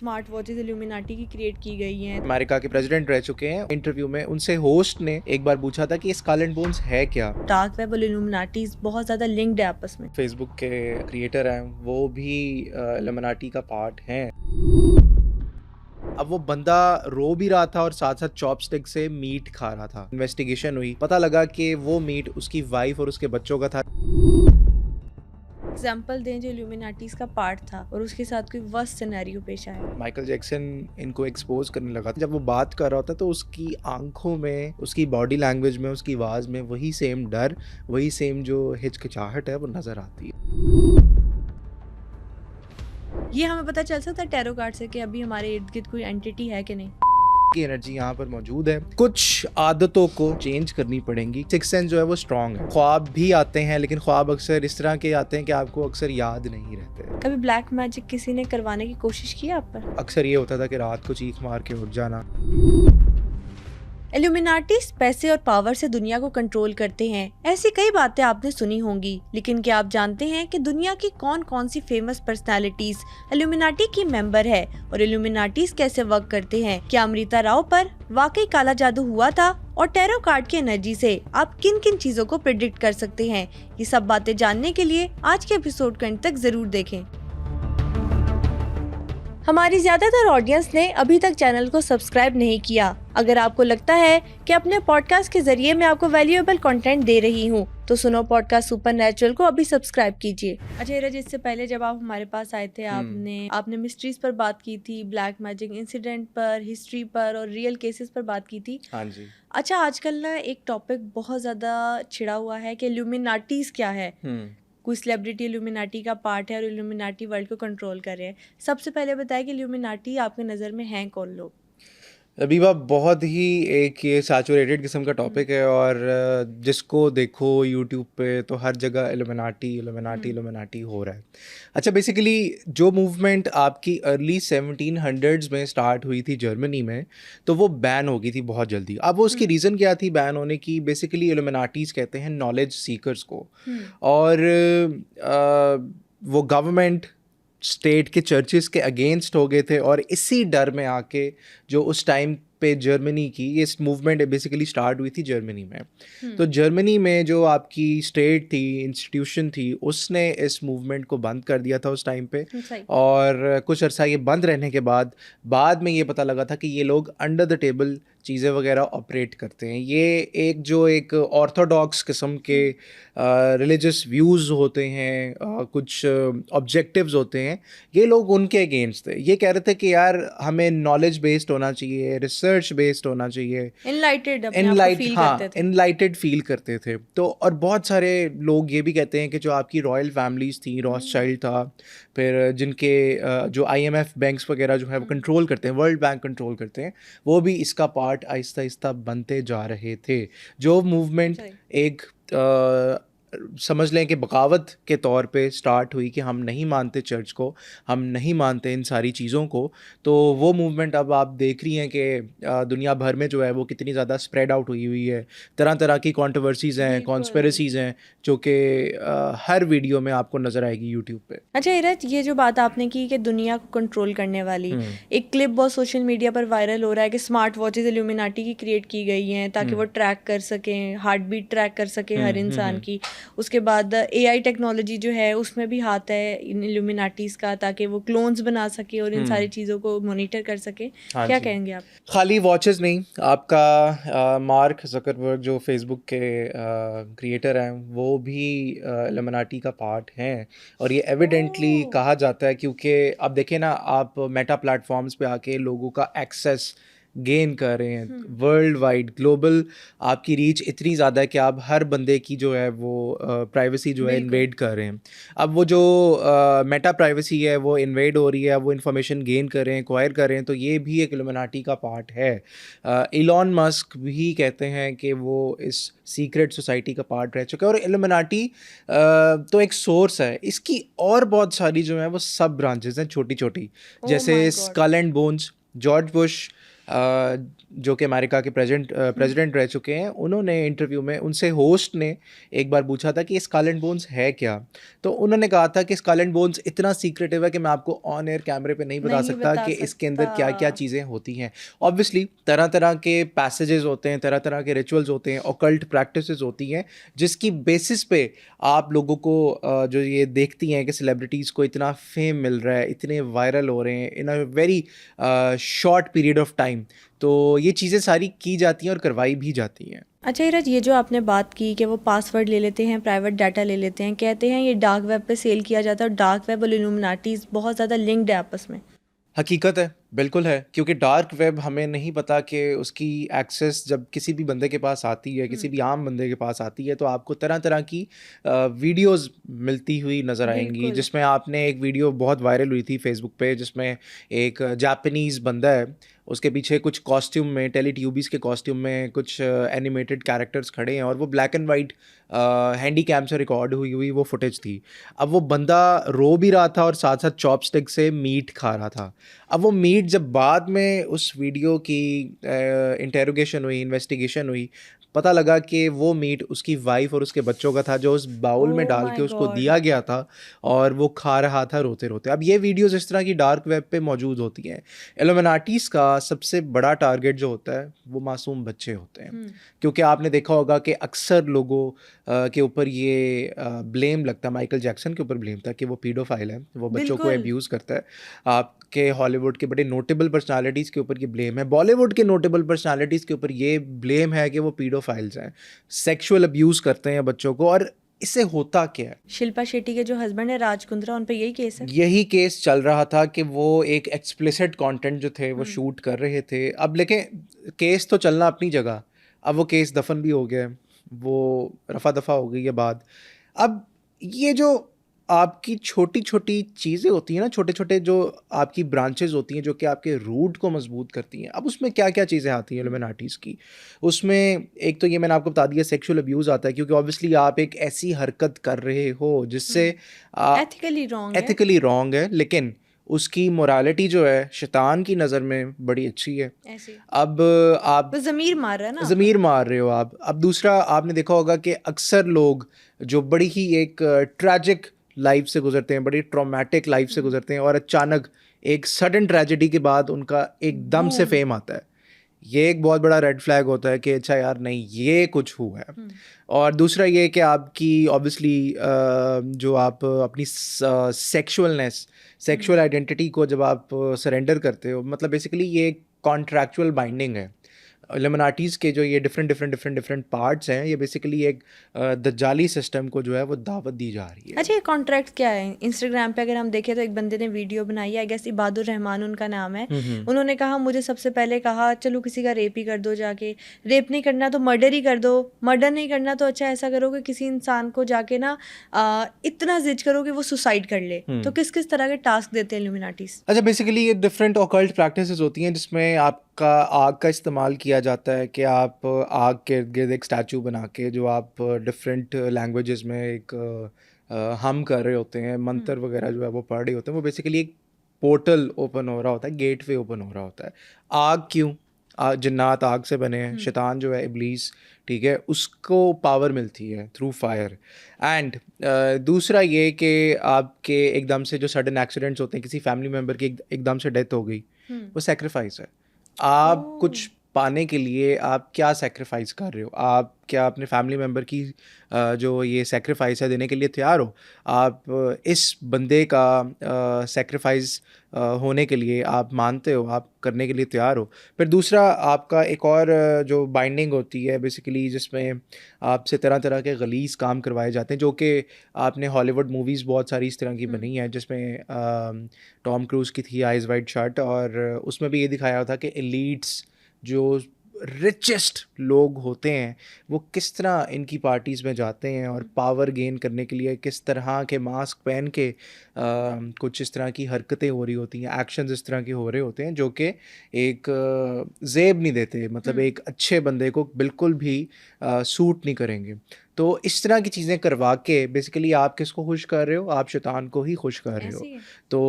Smart watches illuminati की create की गई हैं। अमेरिका के प्रेसिडेंट रह चुके हैं। इंटरव्यू में उनसे होस्ट ने एक बार पूछा था कि स्कल एंड बोन्स है क्या। डार्क वेब और इल्यूमिनाटी बहुत ज़्यादा लिंक्ड है आपस में। फेसबुक के क्रिएटर हैं वो भी इल्यूमिनाटी का पार्ट हैं। अब वो बंदा रो भी रहा था और साथ साथ चॉपस्टिक से मीट खा रहा था। इन्वेस्टिगेशन हुई, पता लगा कि वो मीट उसकी वाइफ और उसके बच्चों का था। एग्जाम्पल दें जो इल्यूमिनाटीज का पार्ट था और उसके साथ कोई वर्स्ट सिनेरियो पेश आया। माइकल जैक्सन इनको एक्सपोज करने लगा था। जब वो बात कर रहा होता तो उसकी आंखों में, उसकी बॉडी लैंग्वेज में, उसकी आवाज़ में वही सेम डर, वही सेम जो हिचकिचाहट है वो नज़र आती है। ये हमें पता चल सकता है टैरो कार्ड से कि अभी हमारे इर्द गिर्द कोई एंटिटी है कि नहीं। की एनर्जी यहाँ पर मौजूद है। कुछ आदतों को चेंज करनी पड़ेंगी। सिक्स सेंस जो है वो स्ट्रांग है। ख्वाब भी आते हैं लेकिन ख्वाब अक्सर इस तरह के आते हैं कि आपको अक्सर याद नहीं रहते। कभी ब्लैक मैजिक किसी ने करवाने की कोशिश की आप पर? अक्सर ये होता था कि रात को चीख मार के उठ जाना। इल्यूमिनाटीज पैसे और पावर से दुनिया को कंट्रोल करते हैं। ऐसी कई बातें आपने सुनी होंगी, लेकिन क्या आप जानते हैं कि दुनिया की कौन कौन सी फेमस पर्सनालिटीज इल्यूमिनाटी की मेंबर है और इल्यूमिनाटीज कैसे वर्क करते हैं? क्या अमृता राव पर वाकई काला जादू हुआ था? और टैरो कार्ड की एनर्जी से आप किन किन चीजों को प्रिडिक्ट कर सकते हैं? ये सब बातें जानने के लिए आज के एपिसोड को अंत तक जरूर देखें। हमारी ज्यादातर ऑडियंस ने अभी तक चैनल को सब्सक्राइब नहीं किया। अगर आपको लगता है कि अपने पॉडकास्ट के जरिए मैं आपको वैल्यूएबल कंटेंट दे रही हूँ, तो सुनो पॉडकास्ट सुपरनैचुरल को अभी सब्सक्राइब कीजिए। अच्छा हीरज, इससे पहले जब आप हमारे पास आए थे आपने मिस्ट्रीज पर बात की थी, ब्लैक मैजिक इंसिडेंट पर, हिस्ट्री पर और रियल केसेस पर बात की थी। हाँ जी। अच्छा, आजकल ना एक टॉपिक बहुत ज्यादा छिड़ा हुआ है कि इल्यूमिनाटीज क्या है। कोई सेलिब्रिटी इल्यूमिनाटी का पार्ट है और इल्यूमिनाटी वर्ल्ड को कंट्रोल कर रहे हैं। सबसे पहले बताया कि इल्यूमिनाटी आपके नज़र में हैं कौन लोग? अबीबा, बहुत ही एक ये सैचुरेटेड किस्म का टॉपिक है और जिसको देखो यूट्यूब पे तो हर जगह इल्यूमिनाटी इल्यूमिनाटी इल्यूमिनाटी हो रहा है। अच्छा, बेसिकली जो मूवमेंट आपकी अर्ली 1700s में स्टार्ट हुई थी जर्मनी में, तो वो बैन हो गई थी बहुत जल्दी। अब वो उसकी रीज़न क्या थी बैन होने की? बेसिकली इल्यूमिनाटीज कहते हैं नॉलेज सीकर्स को, और वो गवर्नमेंट स्टेट के चर्चेस के अगेंस्ट हो गए थे और इसी डर में आके जो उस टाइम पे जर्मनी की इस मूवमेंट बेसिकली स्टार्ट हुई थी जर्मनी में। तो जर्मनी में जो आपकी स्टेट थी, इंस्टीट्यूशन थी, उसने इस मूवमेंट को बंद कर दिया था उस टाइम पे। और कुछ अर्सा ये बंद रहने के बाद में ये पता लगा था कि ये लोग अंडर द टेबल चीज़ें वगैरह ऑपरेट करते हैं। ये एक ऑर्थोडॉक्स किस्म के रिलीजियस व्यूज़ होते हैं, कुछ ऑब्जेक्टिव्स होते हैं, ये लोग उनके अगेंस्ट थे। ये कह रहे थे कि यार हमें नॉलेज बेस्ड होना चाहिए, रिसर्च बेस्ड होना चाहिए, इनलाइटेड फील करते थे। तो और बहुत सारे लोग ये भी कहते हैं कि जो आपकी रॉयल फैमिलीज थी, रॉथस्चाइल्ड था, फिर जिनके जो IMF बैंक्स वगैरह जो है वो कंट्रोल करते हैं, वर्ल्ड बैंक कंट्रोल करते हैं, वो भी इसका पार्ट आहिस्ता आहिस्ता बनते जा रहे थे। जो मूवमेंट एक समझ लें कि बगावत के तौर पे स्टार्ट हुई कि हम नहीं मानते चर्च को, हम नहीं मानते इन सारी चीज़ों को, तो वो मूवमेंट अब आप देख रही हैं कि दुनिया भर में जो है वो कितनी ज़्यादा स्प्रेड आउट हुई है। तरह तरह की कॉन्ट्रोवर्सीज़ हैं, कॉन्स्पिरेसीज़ हैं, जो कि हर वीडियो में आपको नज़र आएगी यूट्यूब पे। अच्छा हीरज, ये जो बात आपने की कि दुनिया को कंट्रोल करने वाली, एक क्लिप बहुत सोशल मीडिया पर वायरल हो रहा है कि स्मार्ट वॉचेस इल्यूमिनाटी की क्रिएट की गई हैं ताकि वो ट्रैक कर सकें, हार्ट बीट ट्रैक कर सकें हर इंसान की। उसके बाद AI टेक्नोलॉजी जो है उसमें भी हाथ है इन इल्यूमिनाटीज का, ताकि वो क्लोन्स बना सके और इन सारी चीज़ों को मॉनिटर कर सके। क्या कहेंगे आप? खाली वॉचेस नहीं, आपका मार्क ज़करबर्ग जो फेसबुक के क्रिएटर हैं वो भी इल्यूमिनाटी का पार्ट हैं। और ये एविडेंटली कहा जाता है क्योंकि अब देखें ना, आप मेटा प्लेटफॉर्म्स पे आके लोगों का एक्सेस गेन कर रहे हैं वर्ल्ड वाइड, ग्लोबल आपकी रीच इतनी ज़्यादा है कि आप हर बंदे की जो है वो प्राइवेसी जो है इन्वेड कर रहे हैं। अब वो जो मेटा प्राइवेसी है वो इन्वेड हो रही है, वो इन्फॉर्मेशन गेन कर रहे हैं, एक्वायर कर रहे हैं, तो ये भी एक इल्यूमिनाटी का पार्ट है। इलॉन मस्क भी कहते हैं कि वो इस सीक्रेट सोसाइटी का पार्ट रह चुका है। और इल्यूमिनाटी तो एक सोर्स है, इसकी और बहुत सारी जो है वो सब ब्रांचेस हैं छोटी छोटी, जैसे skull and bones, George Bush जो कि अमेरिका के प्रेसिडेंट रह चुके हैं, उन्होंने इंटरव्यू में उनसे होस्ट ने एक बार पूछा था कि स्कल एंड बोन्स है क्या, तो उन्होंने कहा था कि स्कल एंड बोन्स इतना सीक्रेटिव है कि मैं आपको ऑन एयर कैमरे पे नहीं बता नहीं सकता बता कि इसके अंदर क्या क्या सकता। चीज़ें होती हैं। ऑब्वियसली तरह तरह के पैसेजेस होते हैं, तरह तरह के रिचुअल्स होते हैं, ऑकल्ट प्रैक्टिसेस होती हैं, जिसकी बेसिस पे आप लोगों को जो ये देखती हैं कि सेलिब्रिटीज़ को इतना फेम मिल रहा है, इतने वायरल हो रहे हैं in a very short period of time, तो ये चीज़ें सारी की जाती हैं और करवाई भी जाती हैं। अच्छा हीरज, ये जो आपने बात की कि वो पासवर्ड ले लेते हैं, प्राइवेट डाटा ले लेते हैं, कहते हैं ये डार्क वेब पे सेल किया जाता है और डार्क वेब और इल्यूमिनाटीज बहुत ज़्यादा लिंक्ड है आपस में। हकीकत है, बिल्कुल है, क्योंकि डार्क वेब हमें नहीं पता कि उसकी एक्सेस जब किसी भी बंदे के पास आती है, किसी भी आम बंदे के पास आती है, तो आपको तरह तरह की वीडियोस मिलती हुई नज़र आएंगी, बिल्कुल। जिसमें आपने एक वीडियो बहुत वायरल हुई थी फेसबुक पे, जिसमें एक जापानीज़ बंदा है, उसके पीछे कुछ कॉस्ट्यूम में, टेलीट्यूबीज़ के कॉस्ट्यूम में कुछ एनिमेटेड कैरेक्टर्स खड़े हैं और वो black and white handy cam से रिकॉर्ड हुई हुई वो फुटेज थी। अब वो बंदा रो भी रहा था और साथ साथ चॉपस्टिक से मीट खा रहा था। अब वो मीट जब बाद में उस वीडियो की इंटेरोगेशन हुई, इन्वेस्टिगेशन हुई, पता लगा कि वो मीट उसकी वाइफ और उसके बच्चों का था, जो उस बाउल में ओह डाल के माय उसको गॉड। दिया गया था और वो खा रहा था रोते रोते। अब ये वीडियोस इस तरह की डार्क वेब पे मौजूद होती हैं। इल्यूमिनाटीज़ का सबसे बड़ा टारगेट जो होता है वो मासूम बच्चे होते हैं, क्योंकि आपने देखा होगा कि अक्सर लोगों के ऊपर ये ब्लेम लगता है, माइकल जैक्सन के ऊपर ब्लेम था कि वो पीडोफाइल है, वो बच्चों को बिल्कुल। अब्यूज़ करता है। आपके हॉलीवुड के बड़े नोटेबल पर्सनालिटीज़ के ऊपर ये ब्लेम है, बॉलीवुड के नोटेबल पर्सनालिटीज़ के ऊपर ये ब्लेम है कि वो पीडोफाइल्स हैं, सेक्सुअल अब्यूज़ करते हैं बच्चों को। और इससे होता क्या है? शिल्पा शेट्टी के जो हस्बैंड है राज कुंद्रा, उन पे यही केस है। यही केस चल रहा था कि वो एक एक्सप्लिसिट कंटेंट जो थे वो शूट कर रहे थे। अब लेकिन केस तो चलना अपनी जगह, अब वो केस दफन भी हो गया है, वो रफा दफा हो गई है बात। अब ये जो आपकी छोटी छोटी चीज़ें होती हैं ना, छोटे छोटे जो आपकी ब्रांचेस होती हैं जो कि आपके रूट को मजबूत करती हैं, अब उसमें क्या क्या चीज़ें आती हैं इल्यूमिनाटीज़ की। उसमें एक तो ये मैंने आपको बता दिया, सेक्सुअल अब्यूज़ आता है, क्योंकि ऑब्वियसली आप एक ऐसी हरकत कर रहे हो जिससे एथिकली रॉन्ग है। एथिकली रॉन्ग है, लेकिन उसकी मोरालिटी जो है शैतान की नज़र में बड़ी अच्छी है। ऐसे अब आप वो जमीर मार रहा है ना आपका। ज़मीर मार रहे हो आप। अब दूसरा आपने देखा होगा कि अक्सर लोग जो बड़ी ही एक ट्रैजिक लाइफ से गुजरते हैं, बड़ी ट्रॉमेटिक लाइफ से गुजरते हैं, और अचानक एक सडन ट्रेजेडी के बाद उनका एकदम से बूम। फेम आता है, ये एक बहुत बड़ा रेड फ्लैग होता है कि अच्छा यार नहीं, ये कुछ हुआ है। और दूसरा ये कि आपकी ऑब्वियसली जो आप अपनी सेक्सुअलनेस, सेक्सुअल आइडेंटिटी को जब आप सरेंडर करते हो, मतलब बेसिकली ये एक कॉन्ट्रैक्चुअल बाइंडिंग है। इल्यूमिनाटीज़ के जो ये डिफरेंट पार्ट्स हैं, ये बेसिकली एक दज्जाली सिस्टम को जो है वो दावत दी जा रही है। अच्छा, ये कॉन्ट्रैक्ट क्या है? इंस्टाग्राम पे अगर हम देखें तो एक बंदे ने वीडियो बनाई है, आई गेस इबादुर रहमान उनका नाम है। उन्होंने कहा मुझे सबसे पहले कहा चलो किसी का रेप ही कर दो, जाके रेप नहीं करना तो मर्डर ही कर दो, मर्डर नहीं करना तो अच्छा ऐसा करो कि किसी इंसान को जाके ना इतना जिद करो कि वो सुसाइड कर ले। तो किस किस तरह के टास्क देते हैं इल्यूमिनाटीज? अच्छा, बेसिकली ये डिफरेंट ऑकल्ट प्रैक्टिसेस होती हैं जिसमें आपका आग का इस्तेमाल किया जाता है कि आप आग के इर्द-गिर्द एक स्टैचू बना के, जो आप डिफरेंट लैंग्वेजेस में एक हम कर रहे होते हैं, मंत्र वगैरह जो है वो पढ़ रहे होते हैं, वो बेसिकली एक पोर्टल ओपन हो रहा होता है, गेटवे ओपन हो रहा होता है। आग क्यों? जिन्नात आग से बने हैं, शैतान जो है इब्लीस, ठीक है, उसको पावर मिलती है थ्रू फायर। एंड दूसरा ये कि आपके एकदम से जो सडन एक्सीडेंट्स होते हैं, किसी फैमिली मेम्बर की एकदम से डेथ हो गई, वो सेक्रीफाइस है। आप कुछ पाने के लिए आप क्या सेक्रीफाइस कर रहे हो? आप क्या अपने फैमिली मेम्बर की जो ये सेक्रीफाइस है देने के लिए तैयार हो? आप इस बंदे का सेक्रीफाइस होने के लिए आप मानते हो, आप करने के लिए तैयार हो? फिर दूसरा आपका एक और जो बाइंडिंग होती है बेसिकली, जिसमें आपसे तरह तरह के गलीज़ काम करवाए जाते हैं, जो कि आपने हॉलीवुड मूवीज़ बहुत सारी इस तरह की बनी हैं, जिसमें टॉम क्रूज़ की थी आइज़ वाइड शट, और उसमें भी ये दिखाया था कि एलीट्स जो रिचेस्ट लोग होते हैं वो किस तरह इनकी पार्टीज़ में जाते हैं और पावर गेन करने के लिए किस तरह के मास्क पहन के कुछ इस तरह की हरकतें हो रही होती हैं, एक्शंस इस तरह के हो रहे होते हैं जो कि एक ज़ेब नहीं देते, मतलब एक अच्छे बंदे को बिल्कुल भी सूट नहीं करेंगे। तो इस तरह की चीज़ें करवा के बेसिकली आप किसको खुश कर रहे हो? आप शैतान को ही खुश कर रहे हो। ऐसे ही है। तो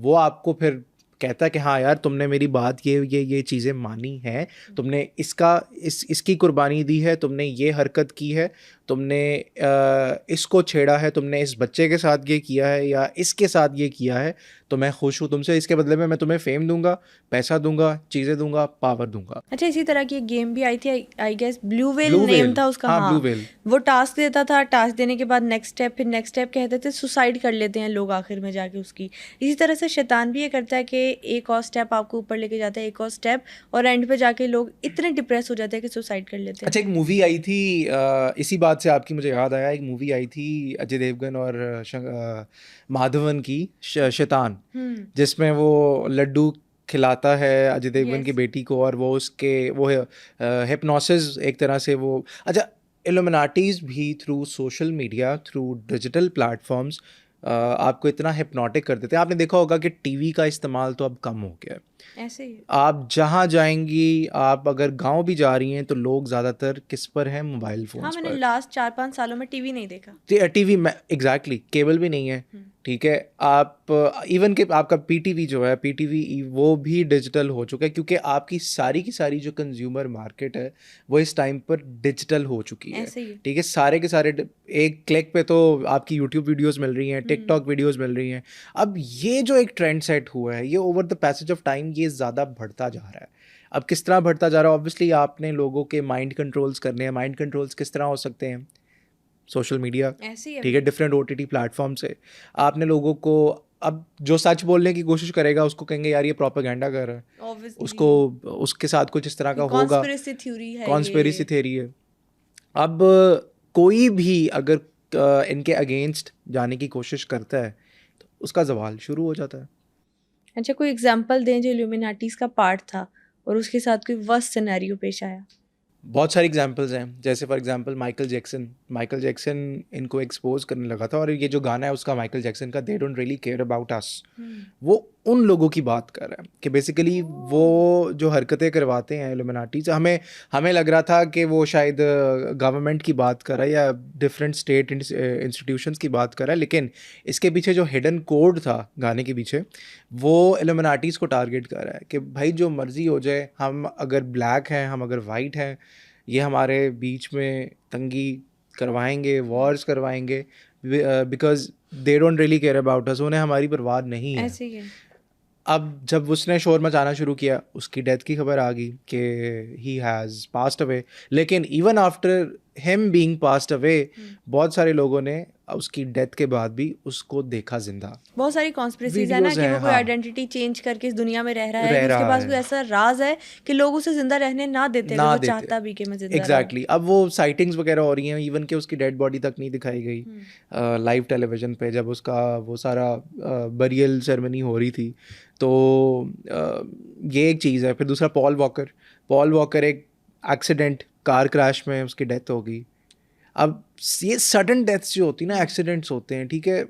वो आपको फिर कहता है कि हाँ यार तुमने मेरी बात ये चीज़ें मानी हैं, तुमने इसकी कुर्बानी दी है, तुमने ये हरकत की है, तुमने इसको छेड़ा है, तुमने इस बच्चे के साथ ये किया है या इसके साथ ये किया है, तो मैं खुश हूँ तुमसे, इसके बदले में मैं तुम्हें फेम दूंगा, पैसा दूंगा, चीज़ें दूंगा, पावर दूंगा। अच्छा, इसी तरह की एक गेम भी आई थी, I guess blue whale blue name whale, था उसका। हाँ हाँ, ब्लू वेल। वो टास्क देता था, टास्क देने के बाद नेक्स्ट स्टेप, फिर नेक्स्ट स्टेप कहते थे सुसाइड कर लेते हैं लोग आखिर में जाके उसकी। इसी तरह से शैतान भी ये करता है कि एक और स्टेप आपको ऊपर लेके जाता है, एक और स्टेप, और एंड पे जाके लोग इतने डिप्रेस हो जाते हैं कि सुसाइड कर लेते हैं। अच्छा, एक मूवी आई थी इसी बात से आपकी मुझे याद आया, एक मूवी आई थी अजय देवगन और माधवन की, शैतान, जिसमें वो लड्डू खिलाता है अजय देवगन की बेटी को, और वो हिप्नोसिस एक तरह से वो। अच्छा, इल्यूमिनाटीज भी through social media, through digital platforms आपको इतना हिप्नोटिक कर देते हैं। आपने देखा होगा कि टीवी का इस्तेमाल तो अब कम हो गया है। ऐसे ही आप जहाँ जाएंगी, आप अगर गांव भी जा रही हैं तो लोग ज़्यादातर किस पर हैं? मोबाइल फोन्स हाँ, मैंने पर। लास्ट 4-5 सालों में टीवी नहीं देखा। टीवी में एग्जैक्टली, केबल भी नहीं है, ठीक है। आप इवन के आपका पीटीवी जो है, पीटीवी वो भी डिजिटल हो चुका है, क्योंकि आपकी सारी की सारी जो कंज्यूमर मार्केट है वो इस टाइम पर डिजिटल हो चुकी है, ऐसे ही ठीक है। सारे के सारे एक क्लिक पे तो आपकी यूट्यूब वीडियोस मिल रही हैं, टिकटॉक वीडियोस मिल रही हैं। अब ये जो एक ट्रेंड सेट हुआ है, ये over the passage of time ये ज़्यादा बढ़ता जा रहा है। अब किस तरह बढ़ता जा रहा है? ऑब्वियसली आपने लोगों के माइंड कंट्रोल्स करने हैं। माइंड कंट्रोल्स किस तरह हो सकते हैं? सोशल मीडिया, ठीक है, डिफरेंट ओटीटी प्लेटफॉर्म से आपने लोगों को, अब जो सच बोलने की कोशिश करेगा उसको कहेंगे यार ये प्रोपेगेंडा कर रहा है, उसको उसके साथ कुछ इस तरह का होगा, कॉन्स्पिरेसी थ्योरी है। अब कोई भी अगर इनके अगेंस्ट जाने की कोशिश करता है तो उसका जवाल शुरू हो जाता है। अच्छा, कोई एग्जांपल दें जो इल्यूमिनाटीज का पार्ट था और उसके साथ कोई वर्स्ट सिनेरियो पेश आया। बहुत सारी एग्जांपल्स हैं, जैसे फॉर एग्जांपल माइकल जैक्सन इनको एक्सपोज करने लगा था, और ये जो गाना है उसका माइकल जैक्सन का, they don't really care about us, वो उन लोगों की बात कर रहा है कि बेसिकली वो जो हरकतें करवाते हैं इल्यूमिनाटी से, हमें लग रहा था कि वो शायद गवर्नमेंट की बात कर रहा है या डिफरेंट स्टेट इंस्टीट्यूशंस की बात कर रहा है, लेकिन इसके पीछे जो हिडन कोड था गाने के पीछे, वो इल्यूमिनाटीज़ को टारगेट कर रहा है कि भाई जो मर्जी हो जाए, हम अगर ब्लैक हैं, हम अगर वाइट हैं, ये हमारे बीच में तंगी करवाएंगे, वॉर्स करवाएंगे, because they don't really care about us, उन्हें हमारी परवाह नहीं है। ऐसे ही है। अब जब उसने शोर मचाना शुरू किया, उसकी डेथ की खबर आ गई कि ही हैज़ पास्ड अवे, लेकिन even after him being passed away बहुत सारे लोगों ने उसकी डेथ के बाद भी उसको देखा जिंदा। बहुत सारी कॉन्स्पिरेसीज है ना कि वो कोई आइडेंटिटी चेंज करके इस दुनिया में रह रहा है, उसके पास कोई ऐसा राज है कि लोग उसे जिंदा रहने ना देते, वो चाहता भी कि मैं जिंदा एग्जैक्टली। अब वो साइटिंग्स वगैरह हो रही हैं, इवन कि उसकी डेड बॉडी तक नहीं दिखाई गई लाइव टेलीविजन पे, जब उसका वो सारा बरियल सेरेमनी हो रही थी। तो ये एक चीज़ है। फिर दूसरा पॉल वॉकर एक एक्सीडेंट, कार क्रैश में उसकी डेथ हो गई। अब ये सडन डेथ्स जो होती हैं ना, एक्सीडेंट्स होते हैं, ठीक है,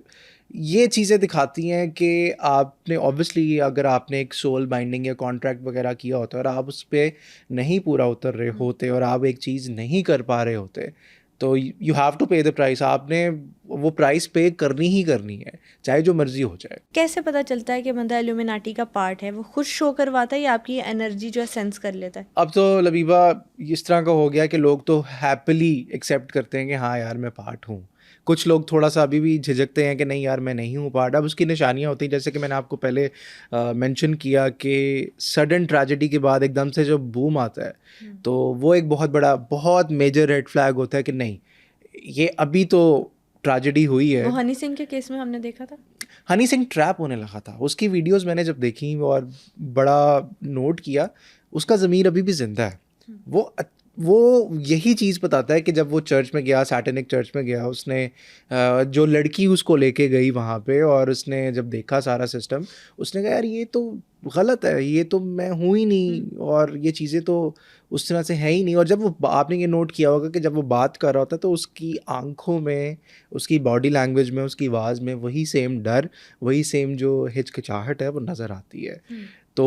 ये चीज़ें दिखाती हैं कि आपने ऑब्वियसली अगर आपने एक सोल बाइंडिंग या कॉन्ट्रैक्ट वगैरह किया होता है और आप उस पर नहीं पूरा उतर रहे होते और आप एक चीज़ नहीं कर पा रहे होते, तो यू हैव टू पे द प्राइस। आपने वो प्राइस पे करनी ही करनी है, चाहे जो मर्जी हो जाए। कैसे पता चलता है कि बंदा इल्यूमिनाटी का पार्ट है? वो खुद शो करवाता है या आपकी एनर्जी जो है सेंस कर लेता है? अब तो लबीबा इस तरह का हो गया कि लोग तो हैप्पीली एक्सेप्ट करते हैं कि हाँ यार मैं पार्ट हूँ। कुछ लोग थोड़ा सा अभी भी झिझकते हैं कि नहीं यार मैं नहीं हूँ पार्ट। अब उसकी निशानियाँ होती हैं, जैसे कि मैंने आपको पहले मेंशन किया कि सडन ट्रेजेडी के बाद एकदम से जो बूम आता है तो वो एक बहुत मेजर रेड फ्लैग होता है कि नहीं, ये अभी तो ट्रेजेडी हुई है। वो हनी सिंह के केस में हमने देखा था, हनी सिंह ट्रैप होने लगा था। उसकी वीडियोस मैंने जब देखी और बड़ा नोट किया, उसका ज़मीर अभी भी जिंदा है। वो यही चीज़ बताता है कि जब वो चर्च में गया, सैटेनिक चर्च में गया, उसने जो लड़की उसको लेके गई वहाँ पे और उसने जब देखा सारा सिस्टम, उसने कहा यार ये तो गलत है, ये तो मैं हूँ ही नहीं और ये चीज़ें तो उस तरह से है ही नहीं। और जब वो, आपने ये नोट किया होगा कि जब वो बात कर रहा होता है तो उसकी आंखों में, उसकी बॉडी लैंग्वेज में, उसकी आवाज़ में वही सेम डर, वही सेम जो हिचकिचाहट है वो नज़र आती है। तो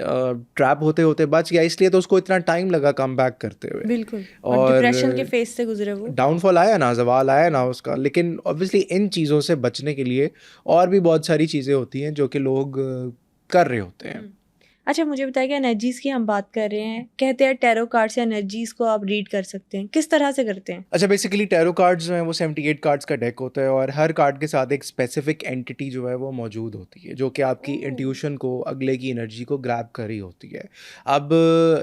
ट्रैप होते होते बच गया, इसलिए तो उसको इतना टाइम लगा कम बैक करते हुए। बिल्कुल, और डिप्रेशन के फेज से गुजरे वो, डाउनफॉल आया ना, जवाल आया ना उसका। लेकिन ऑब्वियसली इन चीज़ों से बचने के लिए और भी बहुत सारी चीज़ें होती हैं जो कि लोग कर रहे होते हैं। अच्छा, मुझे बताइए कि एनर्जीज की हम बात कर रहे हैं, कहते हैं टैरो कार्ड से एनर्जीज को आप रीड कर सकते हैं, किस तरह से करते हैं? अच्छा, बेसिकली टैरो कार्ड्स जो हैं वो 78 कार्ड्स का डेक होता है और हर कार्ड के साथ एक स्पेसिफिक एंटिटी जो है वो मौजूद होती है जो कि आपकी इंट्यूशन को, अगले की एनर्जी को ग्रैब कर रही होती है। अब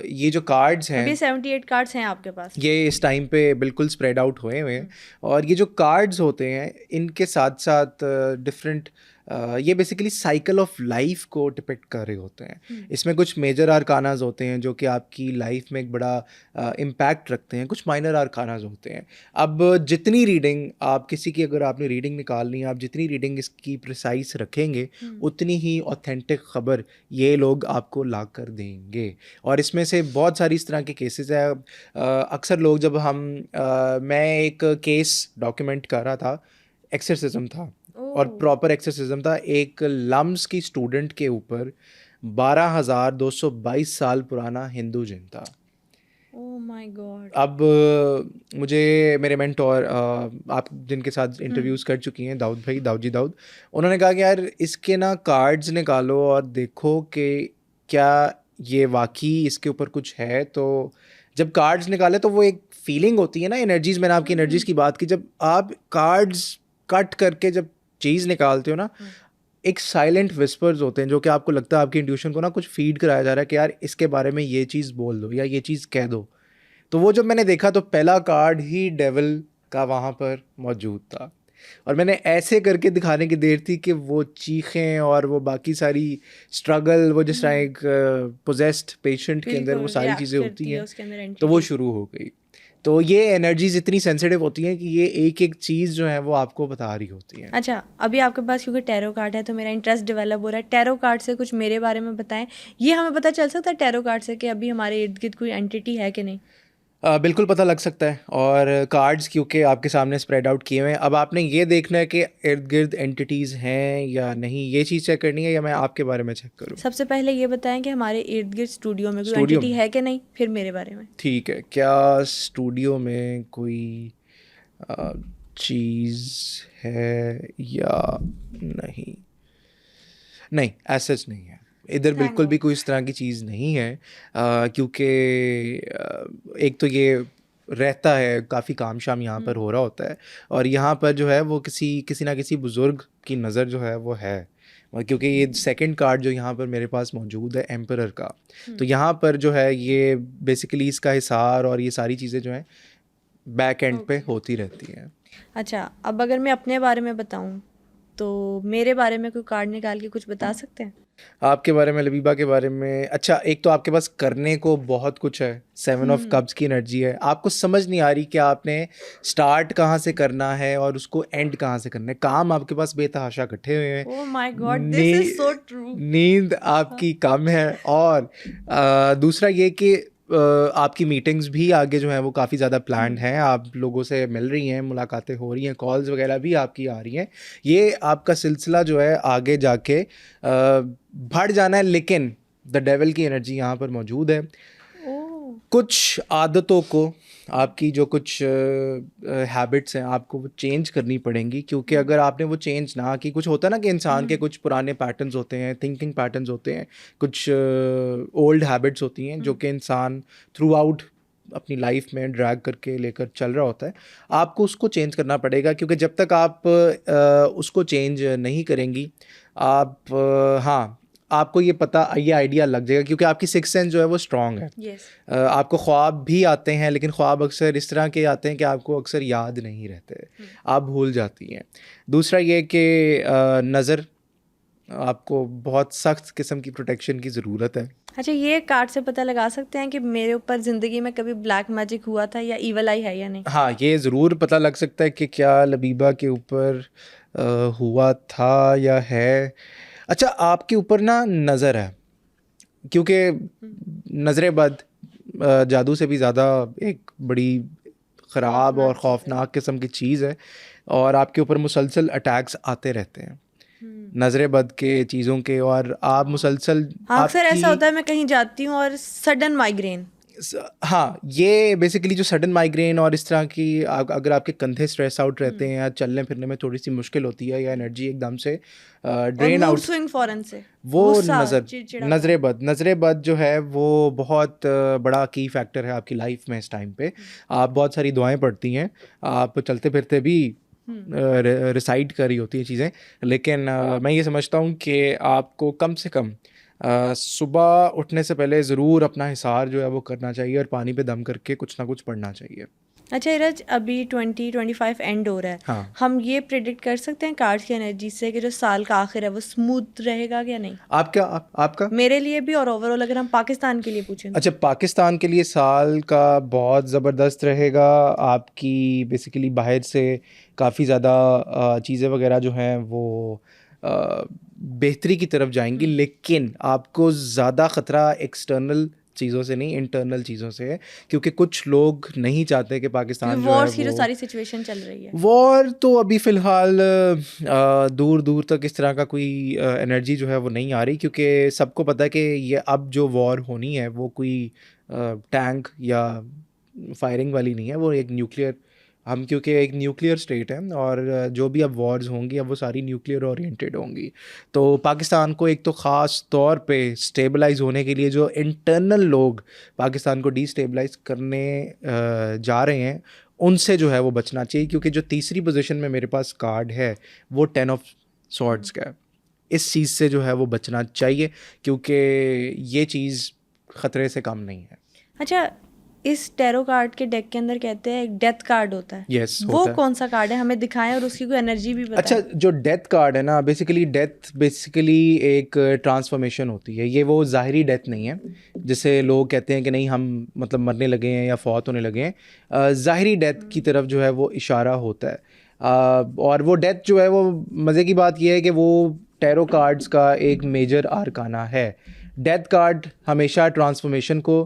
ये जो कार्ड्स हैं, अभी 78 कार्ड्स हैं आपके पास? ये इस टाइम पे बिल्कुल स्प्रेड आउट हुए हुए हैं और ये जो कार्ड्स होते हैं इनके साथ साथ डिफरेंट ये बेसिकली साइकिल ऑफ लाइफ को डिपिक्ट कर रहे होते हैं। इसमें कुछ मेजर आर्कानाज होते हैं जो कि आपकी लाइफ में एक बड़ा इम्पैक्ट रखते हैं, कुछ माइनर आर्कानाज होते हैं। अब जितनी रीडिंग आप किसी की, अगर आपने रीडिंग निकालनी है, आप जितनी रीडिंग इसकी प्रिसाइज रखेंगे उतनी ही ऑथेंटिक खबर ये लोग आपको ला कर देंगे। और इसमें से बहुत सारी इस तरह के केसेस है। अक्सर लोग जब मैं एक केस डॉक्यूमेंट कर रहा था, एक्सरसिज्म था और प्रॉपर एक्सरसिज्म था। एक लम्स की स्टूडेंट के ऊपर 12,222 साल पुराना हिंदू जिन था। Oh my God. अब मुझे मेरे मेंटोर, आप जिनके साथ इंटरव्यूज़ कर चुकी हैं, दाऊद भाई, दाऊद जी दाऊद, उन्होंने कहा कि यार इसके ना कार्ड्स निकालो और देखो कि क्या ये वाकई इसके ऊपर कुछ है। तो जब कार्ड्स निकाले तो वो एक फीलिंग होती है ना, एनर्जीज, मैंने आपकी एनर्जीज की बात की, जब आप कार्ड्स कट करके जब चीज़ निकालते हो ना, एक साइलेंट विस्पर्स होते हैं जो कि आपको लगता है आपकी इंट्यूशन को ना कुछ फीड कराया जा रहा है कि यार इसके बारे में ये चीज़ बोल दो या ये चीज़ कह दो। तो वो जब मैंने देखा तो पहला कार्ड ही डेविल का वहाँ पर मौजूद था और मैंने ऐसे करके दिखाने की देर थी कि वो चीखें और वो बाकी सारी स्ट्रगल, वो जिस तरह एक पोजेस्ड पेशेंट के अंदर वो सारी चीज़ें होती हैं, तो वो शुरू हो गई। तो ये एनर्जीज इतनी सेंसिटिव होती हैं कि ये एक एक चीज़ जो है वो आपको बता रही होती है। अच्छा, अभी आपके पास क्योंकि टैरो कार्ड है तो मेरा इंटरेस्ट डेवलप हो रहा है। टैरो कार्ड से कुछ मेरे बारे में बताएं। ये हमें पता चल सकता है टैरो कार्ड से कि अभी हमारे इर्द गिर्द कोई एंटिटी है कि नहीं? बिल्कुल पता लग सकता है। और कार्ड्स क्योंकि आपके सामने स्प्रेड आउट किए हुए हैं, अब आपने ये देखना है कि इर्द गिर्द एंटिटीज़ हैं या नहीं, ये चीज़ चेक करनी है या मैं आपके बारे में चेक करूँ? सबसे पहले ये बताएं कि हमारे इर्द गिर्द स्टूडियो में कोई स्टूडियो एंटिटी है कि नहीं, फिर मेरे बारे में। ठीक है, क्या स्टूडियो में कोई चीज़ है या नहीं? नहीं, ऐसा सच नहीं है इधर, बिल्कुल भी कोई इस तरह की चीज़ नहीं है। क्योंकि एक तो ये रहता है, काफ़ी काम शाम यहाँ पर हो रहा होता है और यहाँ पर जो है वो किसी ना किसी बुज़ुर्ग की नज़र जो है वो है। और क्योंकि ये सेकंड कार्ड जो यहाँ पर मेरे पास मौजूद है एम्परर का, तो यहाँ पर जो है ये बेसिकली इसका हिसार और ये सारी चीज़ें जो हैं बैक एंड पे होती रहती हैं। अच्छा, अब अगर मैं अपने बारे में बताऊं तो मेरे बारे में कोई कार्ड निकाल के कुछ बता सकते हैं? आपके बारे में, लबीबा के बारे में, अच्छा एक तो आपके पास करने को बहुत कुछ है। 7 ऑफ कप्स की एनर्जी है, आपको समझ नहीं आ रही कि आपने स्टार्ट कहाँ से करना है और उसको एंड कहाँ से करना है। काम आपके पास बेतहाशा इकट्ठे हुए हैं। Oh my God, this is so true. नींद आपकी कम है और दूसरा ये कि आपकी मीटिंग्स भी आगे जो है वो काफ़ी ज़्यादा प्लान्ड हैं। आप लोगों से मिल रही हैं, मुलाकातें हो रही हैं, कॉल्स वगैरह भी आपकी आ रही हैं। ये आपका सिलसिला जो है आगे जाके बढ़ जाना है, लेकिन द डेविल की एनर्जी यहाँ पर मौजूद है। कुछ आदतों को, आपकी जो कुछ हैबिट्स हैं, आपको वो चेंज करनी पड़ेंगी, क्योंकि अगर आपने वो चेंज ना की, कुछ होता है ना कि इंसान के कुछ पुराने पैटर्न्स होते हैं, थिंकिंग पैटर्न्स होते हैं, कुछ ओल्ड हैबिट्स होती हैं जो कि इंसान थ्रू आउट अपनी लाइफ में ड्रैग करके लेकर चल रहा होता है। आपको उसको चेंज करना पड़ेगा, क्योंकि जब तक आप उसको चेंज नहीं करेंगी, आप हाँ, आपको ये आइडिया लग जाएगा, क्योंकि आपकी सिक्स सेंस जो है वो स्ट्रांग है। yes. आपको ख्वाब भी आते हैं, लेकिन ख्वाब अक्सर इस तरह के आते हैं कि आपको अक्सर याद नहीं रहते, आप भूल जाती हैं। दूसरा ये कि नज़र, आपको बहुत सख्त किस्म की प्रोटेक्शन की ज़रूरत है। अच्छा, ये कार्ड से पता लगा सकते हैं कि मेरे ऊपर ज़िंदगी में कभी ब्लैक मैजिक हुआ था या ईवल आई है या नहीं? हाँ, ये ज़रूर पता लग सकता है कि क्या लबीबा के ऊपर हुआ था या है। अच्छा, आपके ऊपर ना नज़र है, क्योंकि नज़र बद जादू से भी ज़्यादा एक बड़ी ख़राब और ख़ौफनाक किस्म की चीज़ है और आपके ऊपर मुसलसल अटैक्स आते रहते हैं नज़र बद के, चीज़ों के, और आप मुसलसल हाँ, अक्सर ऐसा होता है मैं कहीं जाती हूँ और सडन माइग्रेन। हाँ, ये बेसिकली जो सडन माइग्रेन और इस तरह की अगर आपके कंधे स्ट्रेस आउट रहते हैं या चलने फिरने में थोड़ी सी मुश्किल होती है या एनर्जी एकदम से और ड्रेन मूड आउट, स्विंग फौरन से, वो गुस्सा, चिड़चिड़ापन। नज़रे बद जो है वो बहुत बड़ा की फैक्टर है आपकी लाइफ में इस टाइम पे। आप बहुत सारी दुआएं पढ़ती हैं, आप चलते फिरते भी रिसाइड कर रही होती हैं चीज़ें, लेकिन मैं ये समझता हूँ कि आपको कम से कम सुबह उठने से पहले ज़रूर अपना हिसार जो है वो करना चाहिए और पानी पे दम करके कुछ ना कुछ पढ़ना चाहिए। अच्छा इरज, अभी 2025 एंड हो रहा है, हाँ, हम ये प्रिडिक्ट कर सकते हैं कार्ड्स की एनर्जी से कि जो साल का आखिर है वो स्मूथ रहेगा या नहीं? आपका मेरे लिए भी और ओवरऑल अगर हम पाकिस्तान के लिए पूछें तो? अच्छा, पाकिस्तान के लिए साल का बहुत ज़बरदस्त रहेगा। आपकी बेसिकली बाहर से काफ़ी ज़्यादा चीज़ें वगैरह जो हैं वो बेहतरी की तरफ जाएंगी, लेकिन आपको ज़्यादा ख़तरा एक्सटर्नल चीज़ों से नहीं, इंटरनल चीज़ों से है, क्योंकि कुछ लोग नहीं चाहते कि पाकिस्तान जो है वॉर्स की जो वो सारी सिचुएशन चल रही है। वॉर तो अभी फ़िलहाल दूर दूर तक इस तरह का कोई एनर्जी जो है वो नहीं आ रही, क्योंकि सबको पता है कि ये अब जो वॉर होनी है वो कोई टैंक या फायरिंग वाली नहीं है, वो एक न्यूक्लियर, हम क्योंकि एक न्यूक्लियर स्टेट है और जो भी अब वॉर्स होंगी अब वो सारी न्यूक्लियर ओरिएंटेड होंगी। तो पाकिस्तान को एक तो ख़ास तौर पे स्टेबलाइज होने के लिए जो इंटरनल लोग पाकिस्तान को डीस्टेबलाइज करने जा रहे हैं, उनसे जो है वो बचना चाहिए, क्योंकि जो तीसरी पोजीशन में मेरे पास कार्ड है वो 10 ऑफ सॉर्ड्स का है। इस चीज़ से जो है वो बचना चाहिए, क्योंकि ये चीज़ ख़तरे से कम नहीं है। अच्छा, इस टैरो कार्ड के डेक के अंदर कहते हैं एक डेथ कार्ड होता है, यस, वो होता है। कौन सा कार्ड है, हमें दिखाएं और उसकी कोई एनर्जी भी अच्छा, बताएं। जो डेथ कार्ड है ना, बेसिकली डेथ बेसिकली एक ट्रांसफॉर्मेशन होती है, ये वो ज़ाहिरी डेथ नहीं है जिसे लोग कहते हैं कि नहीं हम मतलब मरने लगे हैं या फौत होने लगे हैं। ज़ाहिरी डेथ की तरफ जो है वो इशारा होता है। और वो डेथ जो है वो, मज़े की बात ये है कि वो टैरो कार्ड्स का एक मेजर आर्काना है। डेथ कार्ड हमेशा ट्रांसफॉर्मेशन को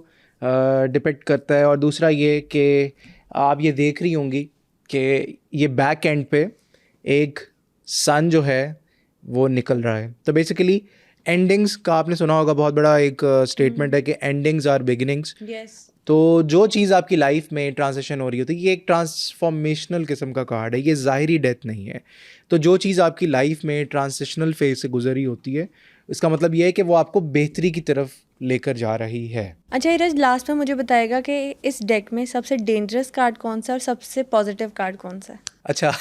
डिपेक्ट करता है, और दूसरा ये कि आप ये देख रही होंगी कि ये बैक एंड पे एक सन जो है वो निकल रहा है। तो बेसिकली एंडिंग्स का आपने सुना होगा, बहुत बड़ा एक स्टेटमेंट है कि एंडिंग्स आर बिगिनिंग्स। यस। तो जो चीज़ आपकी लाइफ में ट्रांजिशन हो रही होती है, ये एक ट्रांसफॉर्मेशनल किस्म का कार्ड है, ये ज़ाहिरी डेथ नहीं है। तो जो चीज़ आपकी लाइफ में ट्रांजिशनल फेज से गुजरी होती है, इसका मतलब ये है कि वो आपको बेहतरी की तरफ लेकर जा रही है। अच्छा इरज, लास्ट में मुझे बताएगा कि इस डेक में सबसे डेंजरस कार्ड कौन सा और सबसे पॉजिटिव कार्ड कौन सा है? अच्छा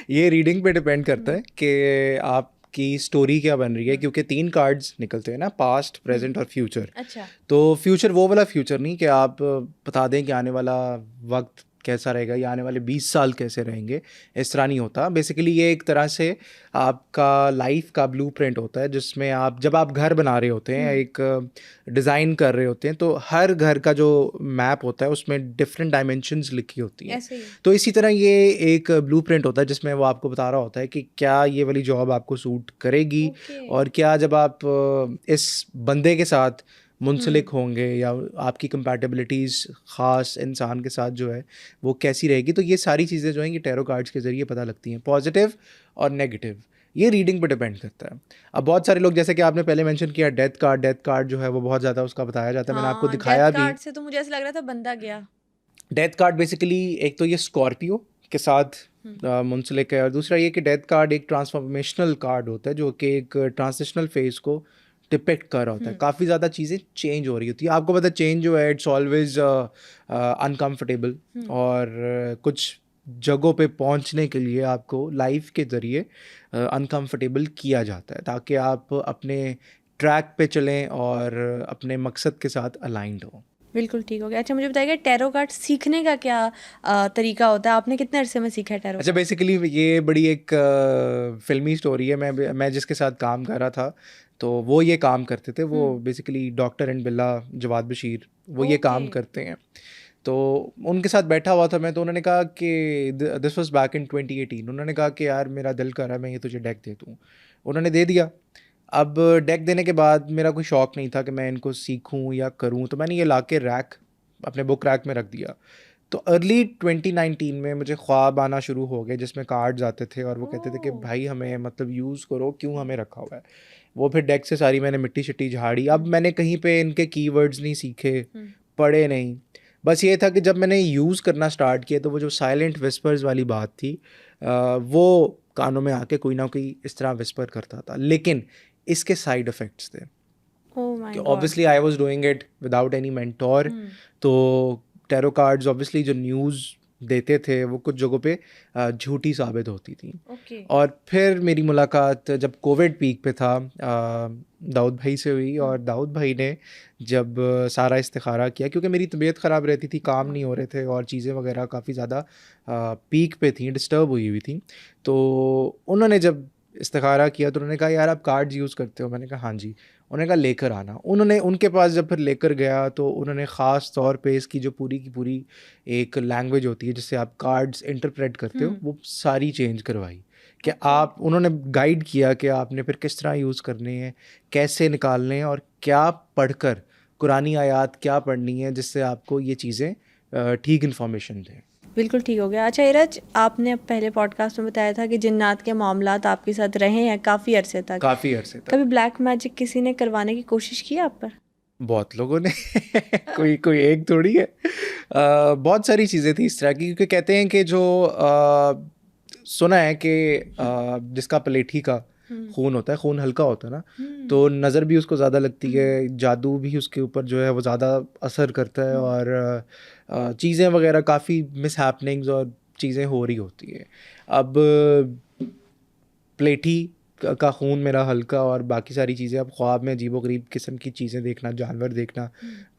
ये रीडिंग पे डिपेंड करता है कि आपकी स्टोरी क्या बन रही है, क्योंकि 3 कार्ड्स निकलते हैं ना, पास्ट, प्रेजेंट और फ्यूचर। अच्छा। तो फ्यूचर वो वाला फ्यूचर नहीं कि आप बता दें कि आने वाला वक्त कैसा रहेगा या आने वाले 20 साल कैसे रहेंगे, इस तरह नहीं होता। बेसिकली ये एक तरह से आपका लाइफ का ब्लूप्रिंट होता है, जिसमें आप जब आप घर बना रहे होते हैं, एक डिज़ाइन कर रहे होते हैं, तो हर घर का जो मैप होता है उसमें डिफरेंट डायमेंशंस लिखी होती हैं। ऐसे ही। तो इसी तरह ये एक ब्लूप्रिंट होता है जिसमें वो आपको बता रहा होता है कि क्या ये वाली जॉब आपको सूट करेगी, ओके। और क्या जब आप इस बंदे के साथ मुंसलिक होंगे या आपकी कंपैटिबिलिटीज़ ख़ास इंसान के साथ जो है वो कैसी रहेगी। तो ये सारी चीज़ें जो हैं ये टैरो कार्ड्स के ज़रिए पता लगती हैं, पॉजिटिव और नेगेटिव। ये रीडिंग पे डिपेंड करता है। अब बहुत सारे लोग, जैसे कि आपने पहले मेंशन किया डेथ कार्ड जो है वो बहुत ज़्यादा उसका बताया जाता है, मैंने आपको हाँ, दिखाया डेथ भी। कार्ड से तो मुझे ऐसा लग रहा था बंदा गया। डेथ कार्ड बेसिकली एक तो ये स्कॉर्पियो के साथ मुंसलिक है, और दूसरा ये कि डेथ कार्ड एक ट्रांसफॉर्मेशनल कार्ड होता है जो कि एक ट्रांजिशनल फेज को डिपेक्ट कर रहा होता है। काफ़ी ज़्यादा चीज़ें चेंज हो रही होती है, आपको पता है चेंज जो है इट्स ऑलवेज अनकम्फर्टेबल, और कुछ जगहों पे पहुंचने के लिए आपको लाइफ के ज़रिए अनकम्फर्टेबल किया जाता है, ताकि आप अपने ट्रैक पे चलें और अपने मकसद के साथ अलाइंड हों। बिल्कुल ठीक हो गया। अच्छा मुझे बताइए टैरो कार्ड सीखने का क्या तरीका होता है? आपने कितने अरसे में सीखा है टैरो अच्छा, कार्ड? बेसिकली ये बड़ी एक फ़िल्मी स्टोरी है। मैं जिसके साथ काम कर रहा था, तो वो ये काम करते थे। वो बेसिकली डॉक्टर एंड बिल्ला जवाद बशीर, वो ये काम ओके। करते हैं। तो उनके साथ बैठा हुआ था मैं, तो उन्होंने कहा कि दिस वाज़ बैक इन 2018। उन्होंने कहा कि यार मेरा दिल कर रहा है मैं ये तुझे डेक दे दूँ। उन्होंने दे दिया। अब डेक देने के बाद मेरा कोई शौक़ नहीं था कि मैं इनको सीखूँ या करूँ, तो मैंने ये लाके रैक, अपने बुक रैक में रख दिया। तो अर्ली 2019 में मुझे ख्वाब आना शुरू हो गए जिसमें कार्ड्स आते थे और वो कहते थे कि ओह! भाई हमें मतलब यूज़ करो, क्यों हमें रखा हुआ है। वो फिर डेक से सारी मैंने मिट्टी शिट्टी झाड़ी। अब मैंने कहीं पे इनके कीवर्ड्स नहीं सीखे, पढ़े नहीं, बस ये था कि जब मैंने यूज़ करना स्टार्ट किया तो वो जो साइलेंट विस्पर्स वाली बात थी वो कानों में आके कोई ना कोई इस तरह विस्पर करता था, लेकिन इसके साइड इफ़ेक्ट्स थे ओह माय कि God. Obviously I was doing it without any mentor. तो टैरो कार्ड्स ऑब्वियसली जो न्यूज़ देते थे वो कुछ जगहों पे झूठी साबित होती थी। ओके। और फिर मेरी मुलाकात जब कोविड पीक पे था दाऊद भाई से हुई, और दाऊद भाई ने जब सारा इस्तिखारा किया, क्योंकि मेरी तबीयत ख़राब रहती थी, काम नहीं हो रहे थे और चीज़ें वगैरह काफ़ी ज़्यादा पीक पे थी, डिस्टर्ब हुई हुई थी। तो उन्होंने जब इस्तिखारा किया तो उन्होंने कहा यार आप कार्ड्स यूज़ करते हो? मैंने कहा हाँ जी। उन्होंने कहा लेकर आना। उन्होंने उनके पास जब फिर लेकर गया तो उन्होंने ख़ास तौर पे इसकी जो पूरी की पूरी एक लैंग्वेज होती है जिससे आप कार्ड्स इंटरप्रेट करते हो वो सारी चेंज करवाई कि आप, उन्होंने गाइड किया कि आपने फिर किस तरह यूज़ करने हैं, कैसे निकालने हैं और क्या पढ़कर, कुरानी आयात क्या पढ़नी है जिससे आपको ये चीज़ें ठीक इन्फॉर्मेशन दें। बिल्कुल ठीक हो गया। अच्छा इरज, आपने पहले पॉडकास्ट में बताया था कि जिन्नात के मामलात आपके साथ रहे हैं काफ़ी अरसे तक। काफ़ी अरसे तक कभी ब्लैक मैजिक किसी ने करवाने की कोशिश की आप पर? बहुत लोगों ने कोई कोई एक थोड़ी है। बहुत सारी चीज़ें थी इस तरह की, क्योंकि कहते हैं कि जो सुना है कि जिसका पलेठी का खून होता है, खून हल्का होता है ना, तो नज़र भी उसको ज़्यादा लगती है, जादू भी उसके ऊपर जो है वो ज़्यादा असर करता है, और चीज़ें वगैरह काफ़ी मिस हैपनिंग्स और चीज़ें हो रही होती है। अब प्लेठी का खून मेरा हल्का और बाकी सारी चीज़ें, अब ख्वाब में अजीबोगरीब किस्म की चीज़ें देखना, जानवर देखना,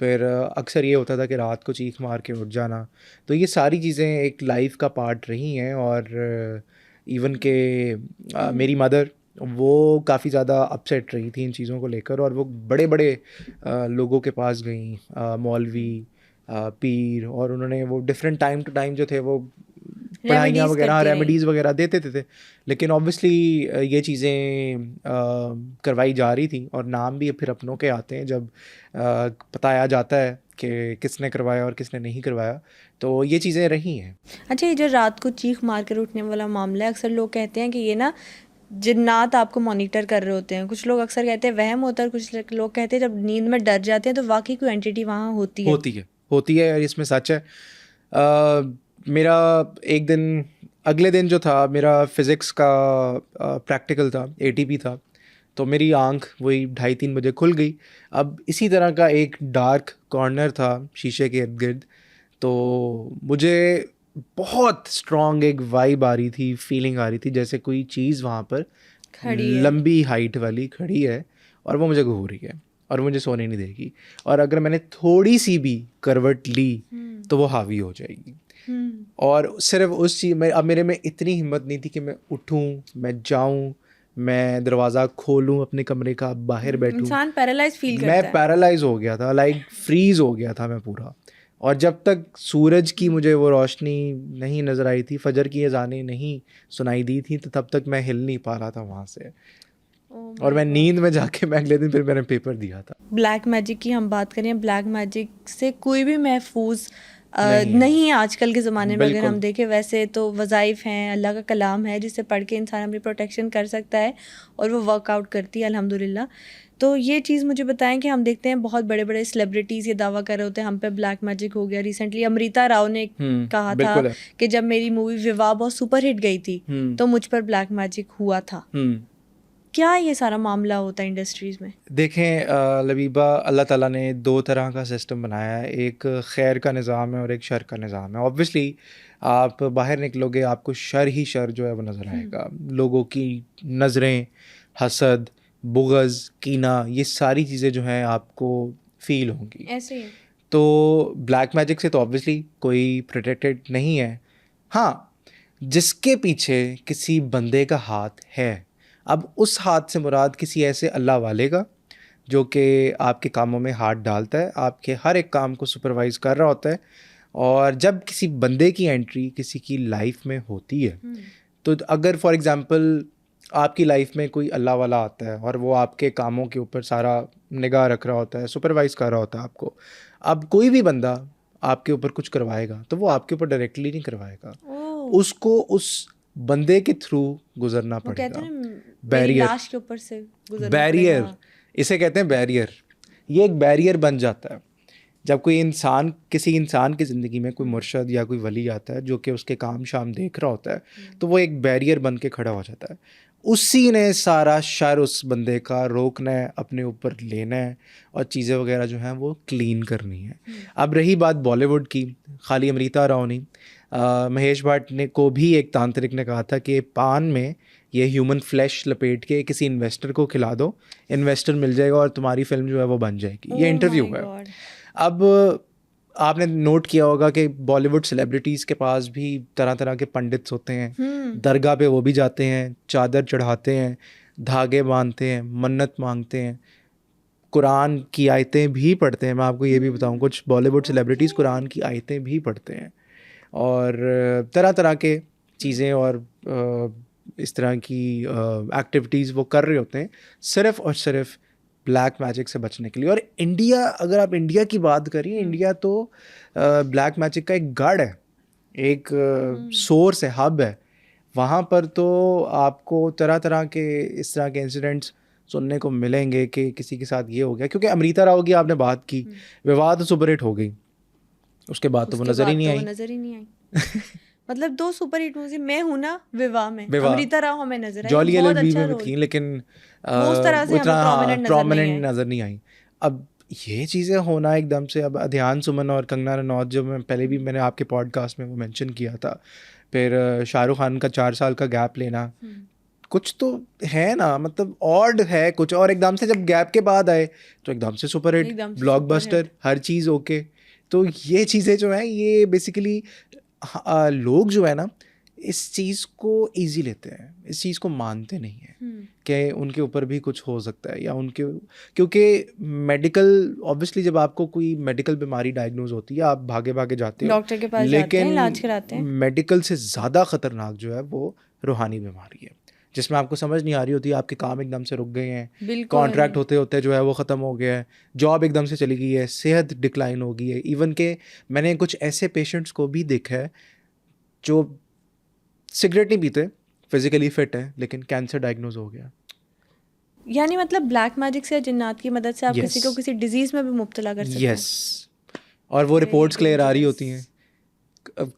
फिर अक्सर ये होता था कि रात को चीख मार के उठ जाना। तो ये सारी चीज़ें एक लाइफ का पार्ट रही हैं। और इवन के मेरी मदर वो काफ़ी ज़्यादा अपसेट रही थी इन चीज़ों को लेकर, और वो बड़े बड़े लोगों के पास गई, मौलवी, पीर, और उन्होंने वो डिफरेंट टाइम टू टाइम जो थे वो पढ़ाइयाँ वगैरह, रेमेडीज़ वगैरह देते थे। लेकिन ऑब्वियसली ये चीज़ें करवाई जा रही थी, और नाम भी फिर अपनों के आते हैं जब बताया जाता है कि किसने करवाया और किसने नहीं करवाया। तो ये चीज़ें रही हैं। अच्छा, ये जो रात को चीख मार कर उठने वाला मामला है, अक्सर लोग कहते हैं कि ये ना जिन्नात आपको मॉनिटर कर रहे होते हैं। कुछ लोग अक्सर कहते हैं वहम होता है, और कुछ लोग कहते हैं जब नींद में डर जाते हैं तो वाकई कोई एंटिटी वहाँ होती है। होती है, और इसमें सच है। मेरा एक दिन, अगले दिन जो था मेरा फ़िज़िक्स का प्रैक्टिकल था, एटीपी था, तो मेरी आंख वही 2:30-3 बजे खुल गई। अब इसी तरह का एक डार्क कॉर्नर था शीशे के इर्द गिर्द, तो मुझे बहुत स्ट्रॉन्ग एक वाइब आ रही थी, फीलिंग आ रही थी जैसे कोई चीज़ वहाँ पर खड़ी है। लंबी हाइट वाली खड़ी है और वो मुझे घूर रही है और मुझे सोने नहीं देगी, और अगर मैंने थोड़ी सी भी करवट ली तो वो हावी हो जाएगी। और सिर्फ उस चीज़ में अब मेरे में इतनी हिम्मत नहीं थी कि मैं उठूं, मैं जाऊं, मैं दरवाज़ा खोलूं अपने कमरे का, बाहर बैठूं। इंसान पैरालाइज फील करता मैं है। पैरालाइज हो गया था, लाइक फ्रीज हो गया था मैं पूरा। और जब तक सूरज की मुझे वो रोशनी नहीं नज़र आई थी, फजर की अज़ानें नहीं सुनाई दी थी, तो तब तक मैं हिल नहीं पा रहा था वहाँ से। और मैं नींद में जाके मैं अगले दिन फिर मैंने पेपर दिया था। ब्लैक मैजिक की हम बात करें, ब्लैक मैजिक से कोई भी महफूज नहीं है आजकल के ज़माने में। अगर हम देखें वैसे तो वज़ाइफ हैं, अल्लाह का कलाम है जिससे पढ़ के इंसान अपनी प्रोटेक्शन कर सकता है, और वो वर्कआउट करती है अल्हम्दुलिल्लाह। तो ये चीज़ मुझे बताएं कि हम देखते हैं बहुत बड़े बड़े सेलिब्रिटीज़ ये दावा कर रहे होते हैं हम पे ब्लैक मैजिक हो गया। रिसेंटली अमृता राव ने कहा था कि जब मेरी मूवी विवाह बहुत सुपर हिट गई थी तो मुझ पर ब्लैक मैजिक हुआ था। क्या ये सारा मामला होता है इंडस्ट्रीज़ में? देखें लबीबा, अल्लाह ताला ने दो तरह का सिस्टम बनाया है, एक खैर का निज़ाम है और एक शर का निज़ाम है। ऑब्वियसली आप बाहर निकलोगे आपको शर ही शर जो है वो नज़र आएगा। लोगों की नज़रें, हसद, बुग़्ज़, कीना, ये सारी चीज़ें जो हैं आपको फ़ील होंगी। ऐसे ही तो ब्लैक मैजिक से तो ऑब्वियसली कोई प्रोटेक्टेड नहीं है। हाँ, जिसके पीछे किसी बंदे का हाथ है, अब उस हाथ से मुराद किसी ऐसे अल्लाह वाले का जो कि आपके कामों में हाथ डालता है, आपके हर एक काम को सुपरवाइज़ कर रहा होता है। और जब किसी बंदे की एंट्री किसी की लाइफ में होती है, तो अगर फॉर एग्ज़ाम्पल आपकी लाइफ में कोई अल्लाह वाला आता है और वो आपके कामों के ऊपर सारा निगाह रख रहा होता है, सुपरवाइज़ कर रहा होता है आपको, अब कोई भी बंदा आपके ऊपर कुछ करवाएगा तो वो आपके ऊपर डायरेक्टली नहीं करवाएगा, उसको उस बंदे के थ्रू गुजरना पड़ेगा। बैरियर, लाश के ऊपर से गुजरना बैरियर, पड़ेगा। इसे कहते हैं बैरियर। ये एक बैरियर बन जाता है जब कोई इंसान किसी इंसान की ज़िंदगी में कोई मुर्शद या कोई वली आता है जो कि उसके काम शाम देख रहा होता है, तो वो एक बैरियर बन के खड़ा हो जाता है। उसी ने सारा शर उस बंदे का रोकना है, अपने ऊपर लेना है और चीज़ें वगैरह जो हैं वो क्लीन करनी है। अब रही बात बॉलीवुड की, खाली अमृता राव नहीं, महेश भट्ट ने को भी एक तांत्रिक ने कहा था कि पान में ये ह्यूमन फ्लैश लपेट के किसी इन्वेस्टर को खिला दो, इन्वेस्टर मिल जाएगा और तुम्हारी फिल्म जो है वो बन जाएगी। ये इंटरव्यू है। अब आपने नोट किया होगा कि बॉलीवुड सेलिब्रिटीज़ के पास भी तरह तरह के पंडित्स होते हैं, दरगाह पे वो भी जाते हैं, चादर चढ़ाते हैं, धागे बांधते हैं, मन्नत मांगते हैं, कुरान की आयतें भी पढ़ते हैं। मैं आपको ये भी बताऊं, कुछ बॉलीवुड सेलिब्रिटीज़ कुरान की आयतें भी पढ़ते हैं और तरह तरह के चीज़ें और इस तरह की एक्टिविटीज़ वो कर रहे होते हैं सिर्फ़ और सिर्फ ब्लैक मैजिक से बचने के लिए। और इंडिया, अगर आप इंडिया की बात करिए, इंडिया तो ब्लैक मैजिक का एक गढ़ है, एक सोर्स है, हब है। वहाँ पर तो आपको तरह तरह के इस तरह के इंसिडेंट्स सुनने को मिलेंगे कि किसी के साथ ये हो गया। क्योंकि अमृता राव की आपने बात की, विवाह तो सुपरहिट हो गई, उसके बाद तो वो नज़र ही नहीं आई। मतलब 2 सुपर हिट मूवी, मैं हूं ना, विवाह में अमृता राव हमें नजर आई, जॉली बहुत एलएलबी अच्छा में रोल थी, लेकिन वो उस तरह से हमें प्रोमिनेंट नजर नहीं आई। अब ये चीज़ें होना एकदम से, अब ध्यान सुमन और कंगना रनौत, जो मैं पहले भी मैंने आपके पॉडकास्ट में वो मेंशन किया था, फिर शाहरुख खान का 4 साल का गैप लेना, कुछ तो है ना, मतलब ऑड है कुछ। और एकदम से जब गैप के बाद आए तो एकदम से सुपरहिट, ब्लॉकबस्टर, हर चीज़ ओके। तो ये चीज़ें जो हैं ये बेसिकली लोग जो है ना इस चीज़ को ईजी लेते हैं, इस चीज़ को मानते नहीं हैं कि उनके ऊपर भी कुछ हो सकता है, या उनके, क्योंकि मेडिकल, ऑब्वियसली जब आपको कोई मेडिकल बीमारी डायग्नोज होती है आप भागे भागे जाते हो डॉक्टर के पास, लेकिन इलाज कराते हैं। मेडिकल से ज़्यादा ख़तरनाक जो है वो रूहानी बीमारी है, जिसमें आपको समझ नहीं आ रही होती, आपके काम एकदम से रुक गए हैं, कॉन्ट्रैक्ट होते होते जो है वो ख़त्म हो गया है, जॉब एकदम से चली गई है, सेहत डिक्लाइन हो गई है। इवन के मैंने कुछ ऐसे पेशेंट्स को भी देखा है जो सिगरेट नहीं पीते, फिजिकली फिट है, लेकिन कैंसर डायग्नोज हो गया। यानी मतलब ब्लैक मैजिक से या जिन्नात की मदद से आप किसी को किसी डिजीज़ में भी मुब्तला कर सकते हैं। और वो रिपोर्ट्स क्लियर आ रही होती हैं।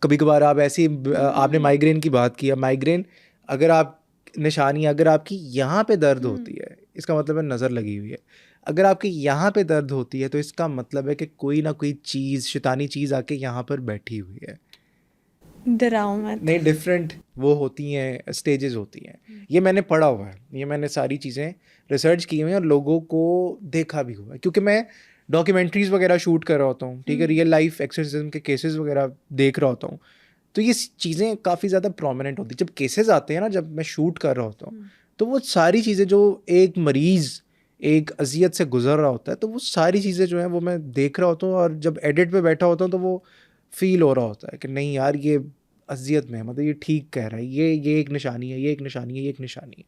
कभी कभार आप ऐसी, आपने माइग्रेन की बात की, माइग्रेन अगर आप निशानी, अगर आपकी यहाँ पे दर्द होती है इसका मतलब है नज़र लगी हुई है। अगर आपके यहाँ पे दर्द होती है तो इसका मतलब है कि कोई ना कोई चीज़, शैतानी चीज़ आके यहाँ पर बैठी हुई है। डराओ मत। नहीं, डिफरेंट वो होती हैं, स्टेजेस होती हैं। ये मैंने पढ़ा हुआ है, ये मैंने सारी चीज़ें रिसर्च की हुई हैं और लोगों को देखा भी हुआ है, क्योंकि मैं डॉक्यूमेंट्रीज़ वगैरह शूट कर रहा होता हूँ, ठीक है, रियल लाइफ एक्सोर्सिज्म के केसेस वगैरह देख रहा होता हूँ, तो ये चीज़ें काफ़ी ज़्यादा प्रोमिनेंट होती हैं। जब केसेस आते हैं ना, जब मैं शूट कर रहा होता हूँ, तो वो सारी चीज़ें जो एक मरीज़ एक अजियत से गुजर रहा होता है, तो वो सारी चीज़ें जो हैं वो मैं देख रहा होता हूँ, और जब एडिट पे बैठा होता हूँ तो वो फील हो रहा होता है कि नहीं यार, ये अजियत में है, मतलब ये ठीक कह रहा है, ये एक निशानी है, ये एक निशानी है, ये एक निशानी है।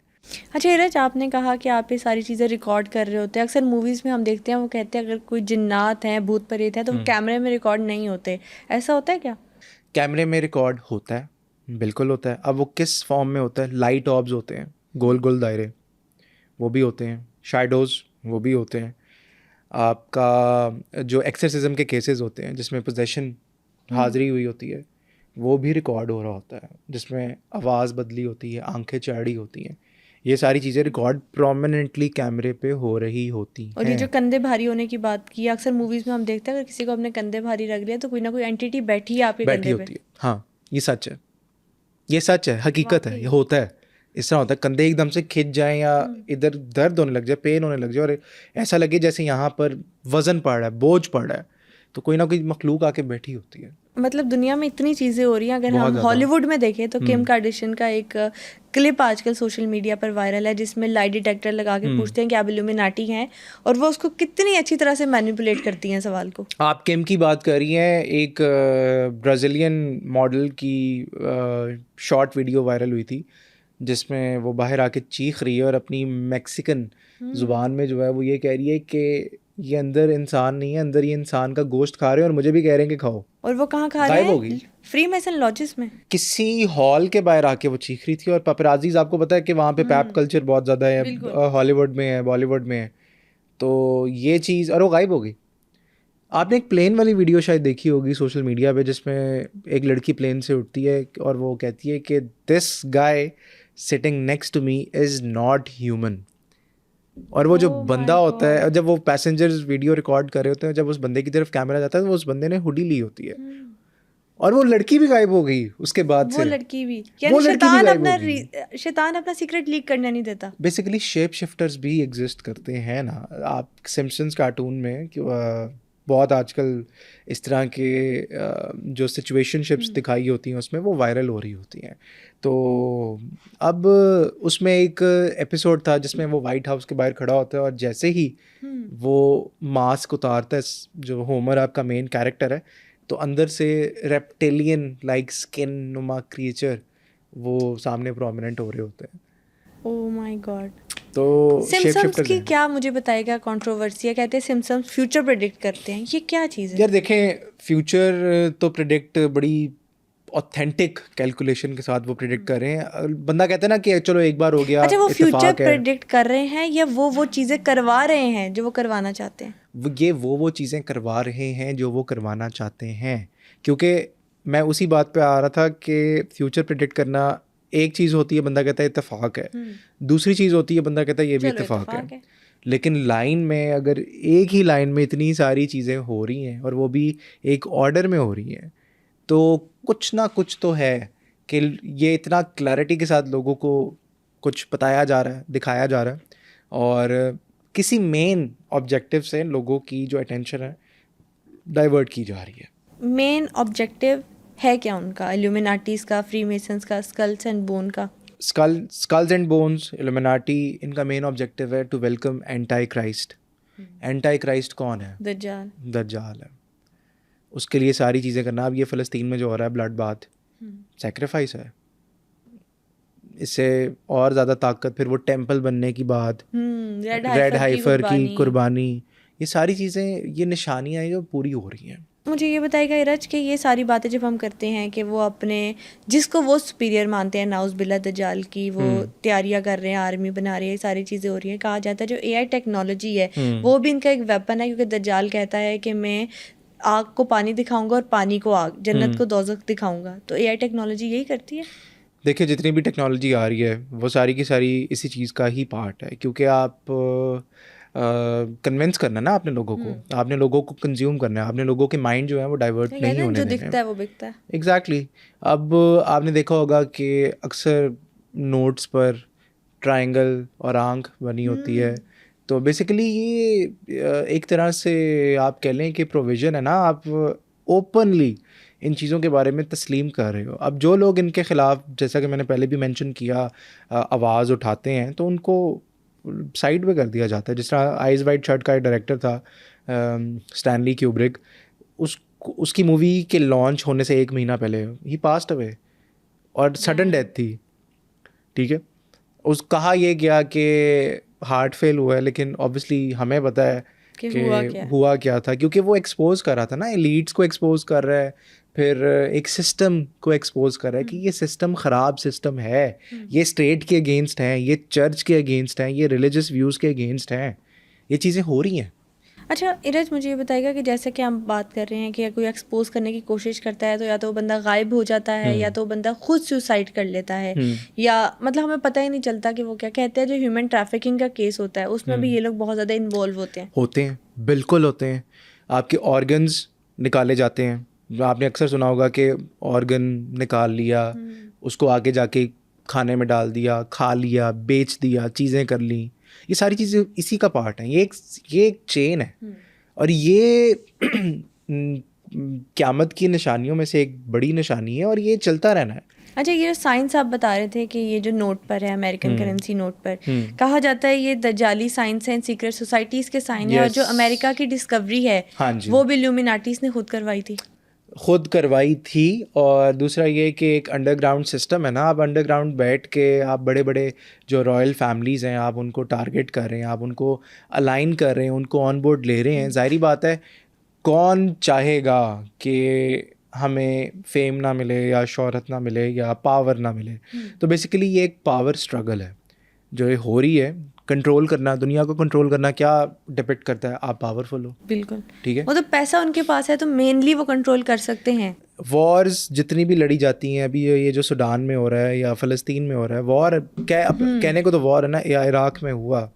अच्छा नीरज, आपने कहा कि आप ये सारी चीज़ें रिकॉर्ड कर रहे होते हैं। अक्सर मूवीज़ में हम देखते हैं, वो कहते हैं अगर कोई जिन्नात हैं, भूत प्रेत हैं, तो वो कैमरे में रिकॉर्ड नहीं होते। ऐसा होता है क्या? कैमरे में रिकॉर्ड होता है, बिल्कुल होता है। अब वो किस फॉर्म में होता है? लाइट ऑब्स होते हैं, गोल गोल दायरे, वो भी होते हैं, शैडोज़ वो भी होते हैं, आपका जो एक्सोर्सिज्म के केसेस होते हैं जिसमें पोजेशन हाजिरी हुई होती है, वो भी रिकॉर्ड हो रहा होता है, जिसमें आवाज़ बदली होती है, आंखें चढ़ी होती हैं, ये सारी चीज़ें रिकॉर्ड प्रोमिनेंटली कैमरे पे हो रही होती हैं। और ये जो कंधे भारी होने की बात की, अक्सर मूवीज़ में हम देखते हैं अगर किसी को अपने कंधे भारी रख लिया तो कोई ना कोई एंटिटी बैठी है आपके कंधे पे। होती है। हाँ, ये सच है, ये सच है, हकीकत है, ये होता है। इस तरह होता है, कंधे एकदम से खिंच जाएं या इधर दर्द होने लग जाए, पेन होने लग जाए, और ऐसा लगे जैसे यहाँ पर वज़न पड़ रहा है, बोझ पड़ रहा है, तो कोई ना कोई मखलूक आके बैठी होती है। मतलब दुनिया में इतनी चीज़ें हो रही हैं। अगर हम हॉलीवुड में देखें तो किम कार्दाशियन का एक क्लिप आजकल सोशल मीडिया पर वायरल है, जिसमें लाई डिटेक्टर लगा के पूछते हैं कि आप इल्यूमिनाटी हैं, और वो उसको कितनी अच्छी तरह से मैनिपुलेट करती हैं सवाल को। आप किम की बात कर रही हैं, एक ब्राज़ीलियन मॉडल की शॉर्ट वीडियो वायरल हुई थी जिसमें वो बाहर आके चीख रही है और अपनी मैक्सिकन ज़ुबान में जो है वो ये कह रही है कि ये अंदर इंसान नहीं है, अंदर ये इंसान का गोश्त खा रहे हैं और मुझे भी कह रहे हैं कि खाओ। और वो कहाँ खा रहे हैं? फ्री मेसन लॉजेस में, किसी हॉल के बाहर आके वो चीख रही थी। और पेपराजीज, आपको पता है कि वहाँ पे पैप कल्चर बहुत ज़्यादा है, हॉलीवुड में है, बॉलीवुड में है, तो ये चीज़, और वो गायब हो गई। आपने एक प्लेन वाली वीडियो शायद देखी होगी सोशल मीडिया पे, जिसमें एक लड़की प्लेन से उठती है और वो कहती है कि this guy sitting next to me is not human. और वो जो Oh बंदा my होता है, God. जब वो पैसेंजर्स वीडियो रिकॉर्ड कर रहे होते हैं, जब उस बंदे की तरफ कैमरा जाता है तो उस बंदे ने हुडी ली होती है और वो लड़की भी गायब हो गई उसके बाद वो से। लड़की भी, वो यानी लड़की भी गायब हो गई। शैतान अपना सीक्रेट लीक करने नहीं देता। बेसिकली शेप शिफ्टर्स भी एग्जिस्ट करते हैं ना। आप सिम्पसन्स कार्टून में बहुत आजकल इस तरह के जो सिचुएशनशिप्स दिखाई होती हैं उसमें वो वायरल हो रही होती हैं। तो अब उसमें एक एपिसोड था जिसमें वो वाइट हाउस के बाहर खड़ा होता है और जैसे ही वो मास्क उतारता है, जो होमर आपका मेन कैरेक्टर है, तो अंदर से रेप्टिलियन लाइक स्किन नुमा क्रिएचर वो सामने प्रोमिनेंट हो रहे होते हैं। Oh my God. तो सिम्पसन्स की क्या मुझे बताएगा कंट्रोवर्सी है, कहते हैं सिम्पसन्स फ्यूचर प्रेडिक्ट करते हैं, ये क्या चीज़ है? यार देखें, फ्यूचर तो प्रेडिक्ट बड़ी ऑथेंटिक कैलकुलेशन के साथ वो प्रेडिक्ट कर रहे हैं। बंदा कहता है ना कि चलो एक बार हो गया, अच्छा, वो फ्यूचर इत्तेफाक है। प्रेडिक्ट कर रहे हैं या वो चीज़ें करवा रहे हैं जो वो करवाना चाहते हैं? ये वो चीज़ें करवा रहे हैं जो वो करवाना चाहते हैं। क्योंकि मैं उसी बात पे आ रहा था कि फ्यूचर प्रेडिक्ट करना एक चीज़ होती है, बंदा कहता है इत्तेफाक है, दूसरी चीज़ होती है बंदा कहता है ये भी चलो इत्तेफाक इत्तेफाक है। है। लेकिन लाइन में अगर एक ही लाइन में इतनी सारी चीज़ें हो रही हैं और वो भी एक ऑर्डर में हो रही हैं, तो कुछ ना कुछ तो है कि ये इतना क्लैरिटी के साथ लोगों को कुछ बताया जा रहा है, दिखाया जा रहा है, और किसी मेन ऑब्जेक्टिव से लोगों की जो अटेंशन है डाइवर्ट की जा रही है। मेन ऑब्जेक्टिव है क्या उनका? इल्यूमिनाटीज का, फ्रीमेसन्स का, स्कल्स एंड बोन का? स्कल्स एंड बोन्स, इल्यूमिनाटी, इनका मेन ऑब्जेक्टिव है to welcome anti Christ. Anti Christ कौन है? दज्जाल। दज्जाल है। उसके लिए सारी चीज़ें करना। अब ये फ़लस्तीन में जो हो रहा है ब्लड बाथ, सेक्रीफाइस है। इससे और ज़्यादा ताकत, फिर वो टेम्पल बनने की बात, रेड हाइफर की कुर्बानी, ये सारी चीज़ें, ये निशानियाँ हैं जो पूरी हो रही हैं। मुझे ये बताएगा इरज कि ये सारी बातें जब हम करते हैं कि वो अपने जिसको वो सुपीरियर मानते हैं, नाउज़ बिल्ला दज्जाल की, वो तैयारियां कर रहे हैं, आर्मी बना रहे हैं, सारी चीज़ें हो रही हैं, कहा जाता है जो एआई टेक्नोलॉजी है वो भी इनका एक वेपन है, क्योंकि दज्जाल कहता है कि मैं आग को पानी दिखाऊंगा और पानी को आग, जन्नत को दोज़ख दिखाऊंगा। तो एआई टेक्नोलॉजी यही करती है। देखिए, जितनी भी टेक्नोलॉजी आ रही है वो सारी की सारी इसी चीज़ का ही पार्ट है, क्योंकि आप कन्विंस करना ना आपने लोगों को, आपने लोगों को कंज्यूम करना है, आपने लोगों के माइंड जो है वो डाइवर्ट नहीं होने जो देने। दिखता है वो बिकता है। एग्जैक्टली। अब आपने देखा होगा कि अक्सर नोट्स पर ट्रायंगल और आंख बनी होती है, तो बेसिकली ये एक तरह से आप कह लें कि प्रोविज़न है ना, आप ओपनली इन चीज़ों के बारे में तस्लीम कर रहे हो। अब जो लोग इनके ख़िलाफ़, जैसा कि मैंने पहले भी मेंशन किया, आवाज़ उठाते हैं तो उनको साइड पे कर दिया जाता है। जिस तरह आइज़ वाइड शट का एक डायरेक्टर था स्टैनली क्यूब्रिक, उसकी मूवी के लॉन्च होने से 1 महीना पहले ही पास्ट अवे और सडन डेथ थी। ठीक है, कहा यह गया कि हार्ट फेल हुआ है, लेकिन ऑब्वियसली हमें पता है कि हुआ क्या था, क्योंकि वो एक्सपोज कर रहा था ना, एलीट्स को एक्सपोज कर रहा है, फिर एक सिस्टम को एक्सपोज कर रहा है कि ये सिस्टम ख़राब सिस्टम है, ये स्टेट के अगेंस्ट हैं, ये चर्च के अगेंस्ट हैं, ये रिलीजियस व्यूज़ के अगेंस्ट हैं, ये चीज़ें हो रही हैं। अच्छा इरज, मुझे ये बताएगा कि जैसे कि हम बात कर रहे हैं कि कोई एक्सपोज करने की कोशिश करता है तो या तो वो बंदा गायब हो जाता है या तो वो बंदा खुद सुसाइड कर लेता है, या मतलब हमें पता ही नहीं चलता कि वो क्या कहते हैं। जो ह्यूमन ट्रैफिकिंग का केस होता है उसमें भी ये लोग बहुत ज़्यादा इन्वॉल्व होते हैं। बिल्कुल होते हैं। आपके ऑर्गन्स निकाले जाते हैं। आपने अक्सर सुना होगा कि ऑर्गन निकाल लिया, उसको आगे जाके खाने में डाल दिया, खा लिया, बेच दिया, चीज़ें कर ली, ये सारी चीज़ें इसी का पार्ट हैं। ये एक चेन है और ये क़यामत की निशानियों में से एक बड़ी निशानी है और ये चलता रहना है। अच्छा, ये साइंस आप बता रहे थे कि ये जो नोट पर है, अमेरिकन करेंसी नोट पर कहा जाता है ये दज्जाली साइंस है, सीक्रेट सोसाइटीज़ के साइन है, और जो अमेरिका की डिस्कवरी है वो भी इल्यूमिनाटीज़ ने खुद करवाई थी। और दूसरा ये कि एक अंडरग्राउंड सिस्टम है ना, आप अंडरग्राउंड बैठ के आप बड़े बड़े जो रॉयल फैमिलीज़ हैं आप उनको टारगेट कर रहे हैं, आप उनको अलाइन कर रहे हैं, उनको ऑन बोर्ड ले रहे हैं। ज़ाहिरी बात है, कौन चाहेगा कि हमें फेम ना मिले या शोहरत ना मिले या पावर ना मिले। तो बेसिकली ये एक पावर स्ट्रगल है जो ये हो रही है कंट्रोल करना, दुनिया को कंट्रोल करना क्या डिपेंड करता है? आप पावरफुल हो, बिल्कुल, ठीक है। वो तो पैसा उनके पास है तो मेनली वो कंट्रोल कर सकते हैं। वॉर्स जितनी भी लड़ी जाती हैं अभी, ये जो सूडान में हो रहा है या फ़लस्तीन में हो रहा है, वॉर कहने को तो वॉर है ना, या इराक में हुआ,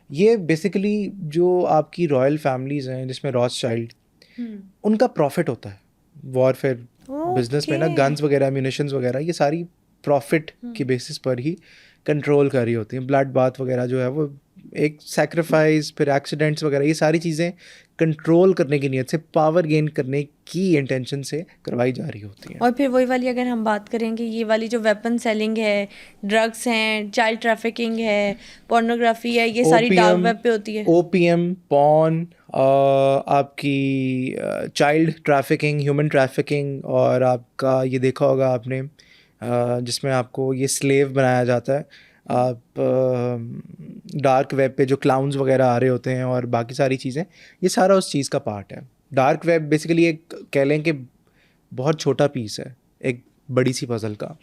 ये बेसिकली जो आपकी रॉयल फैमिलीज़ हैं जिसमें रॉथस्चाइल्ड, उनका प्रॉफिट होता है वॉरफेयर बिजनेस में ना, गन्स वगैरह, म्यूनिशंस वगैरह, ये सारी प्रॉफिट की बेसिस पर ही कंट्रोल कर रही होती हैं। ब्लड बाथ वगैरह जो है वो एक सैक्रिफाइस, फिर एक्सीडेंट्स वगैरह, ये सारी चीज़ें कंट्रोल करने की नीयत से, पावर गेन करने की इंटेंशन से करवाई जा रही होती हैं। और फिर वही वाली अगर हम बात करेंगे, ये वाली जो वेपन सेलिंग है, ड्रग्स हैं, चाइल्ड ट्रैफिकिंग है, पोर्नोग्राफी है, ये सारी डार्क वेब पे होती है। ओपीएम, पॉर्न, आपकी चाइल्ड ट्रैफिकिंग, ह्यूमन ट्रैफिकिंग, और आपका ये देखा होगा आपने जिसमें आपको ये स्लेव बनाया जाता है। आप डार्क वेब पे जो क्लाउन्स वगैरह आ रहे होते हैं और बाकी सारी चीज़ें, ये सारा उस चीज़ का पार्ट है। डार्क वेब बेसिकली एक कह लें कि बहुत छोटा पीस है एक बड़ी सी पजल का,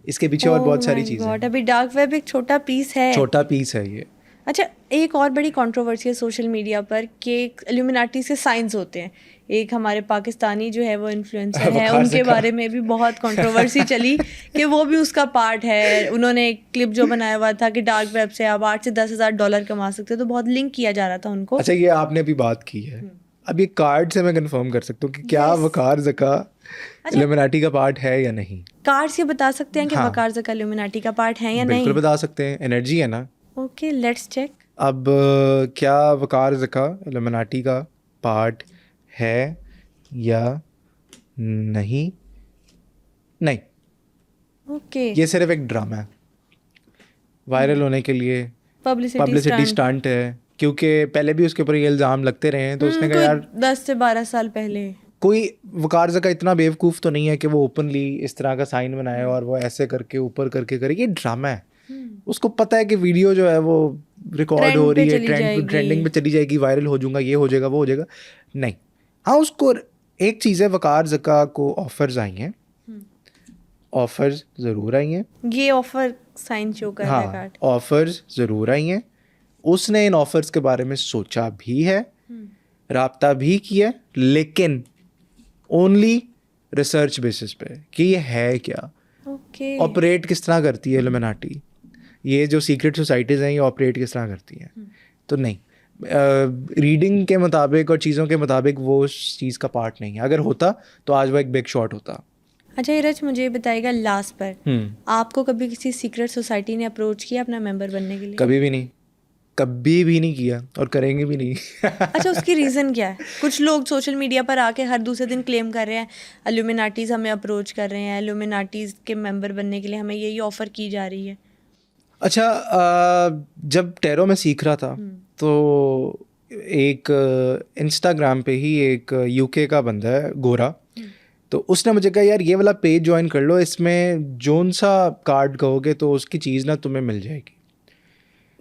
इसके पीछे और बहुत सारी चीज़ें हैं। अभी डार्क वेब एक छोटा पीस है, छोटा पीस है ये। अच्छा, एक और बड़ी कंट्रोवर्सी है सोशल मीडिया पर कि इल्यूमिनाटीज के साइंस होते हैं। एक हमारे पाकिस्तानी जो है वो इन्फ्लुएंसर है, उनके बारे में भी बहुत कंट्रोवर्सी चली कि वो भी उसका पार्ट है। उन्होंने एक क्लिप जो बनाया हुआ था कि डार्क वेब से आप 8 से 10 हज़ार डॉलर कमा सकते हो, तो बहुत लिंक किया जा रहा था उनको। अच्छा, ये आपने अभी बात की है, अब ये कार्ड से मैं कंफर्म कर सकता हूँ कि क्या वकार ज़का इल्यूमिनाटी का पार्ट है या नहीं। कार्ड से बता सकते हैं कि वकार ज़का इल्यूमिनाटी का पार्ट है या नहीं? बिल्कुल बता सकते हैं, एनर्जी है ना। Okay, let's check. अब क्या वकार ज़का इल्यूमिनाटी का पार्ट है या नहीं? नहीं। ओके, ये सिर्फ एक ड्रामा है, वायरल होने के लिए, पब्लिसिटी स्टंट है, क्योंकि पहले भी उसके ऊपर ये इल्ज़ाम लगते रहे हैं। तो उसने कहा यार 10 से 12 साल पहले कोई वकार ज़का इतना बेवकूफ़ तो नहीं है कि वो ओपनली इस तरह का साइन बनाए और वो ऐसे करके ऊपर करके करे। ये ड्रामा है। उसको पता है कि वीडियो जो है वो रिकॉर्ड हो रही है, ट्रेंडिंग पे चली जाएगी, वायरल हो जाऊंगा, ये हो जाएगा, वो हो जाएगा। नहीं, हाँ, उसको एक चीज़ है, वकार ज़का को ऑफर्स आई हैं, ऑफर्स ज़रूर आई हैं। ये ऑफर साइन शो कर रहा है कार्ड। ऑफर्स ज़रूर आई हैं। उसने इन ऑफर्स के बारे में सोचा भी है, राब्ता भी किया, लेकिन ओनली रिसर्च बेसिस पे कि ये है क्या, ऑपरेट किस तरह करती है इल्यूमिनाटी, ये जो सीक्रेट सोसाइटीज़ हैं ये ऑपरेट किस तरह करती हैं। तो नहीं, रीडिंग के मुताबिक और चीज़ों के मुताबिक वो उस चीज़ का पार्ट नहीं है। अगर होता तो आज वो एक बिग शॉट होता। अच्छा ईरज, मुझे बताइएगा लास्ट पर, आपको कभी किसी सीक्रेट सोसाइटी ने अप्रोच किया अपना मेंबर बनने के लिए? कभी भी नहीं, कभी भी नहीं किया और करेंगे भी नहीं। अच्छा, उसकी रीज़न क्या है? कुछ लोग सोशल मीडिया पर आके हर दूसरे दिन क्लेम कर रहे हैं इल्यूमिनाटीज़ हमें अप्रोच कर रहे हैं, इल्यूमिनाटीज़ के मेंबर बनने के लिए हमें यही ऑफ़र की जा रही है। अच्छा, जब टेरो में सीख रहा था तो एक इंस्टाग्राम पे ही एक यूके का बंदा है, गोरा, तो उसने मुझे कहा यार ये वाला पेज ज्वाइन कर लो, इसमें जोन सा कार्ड कहोगे तो उसकी चीज़ ना तुम्हें मिल जाएगी।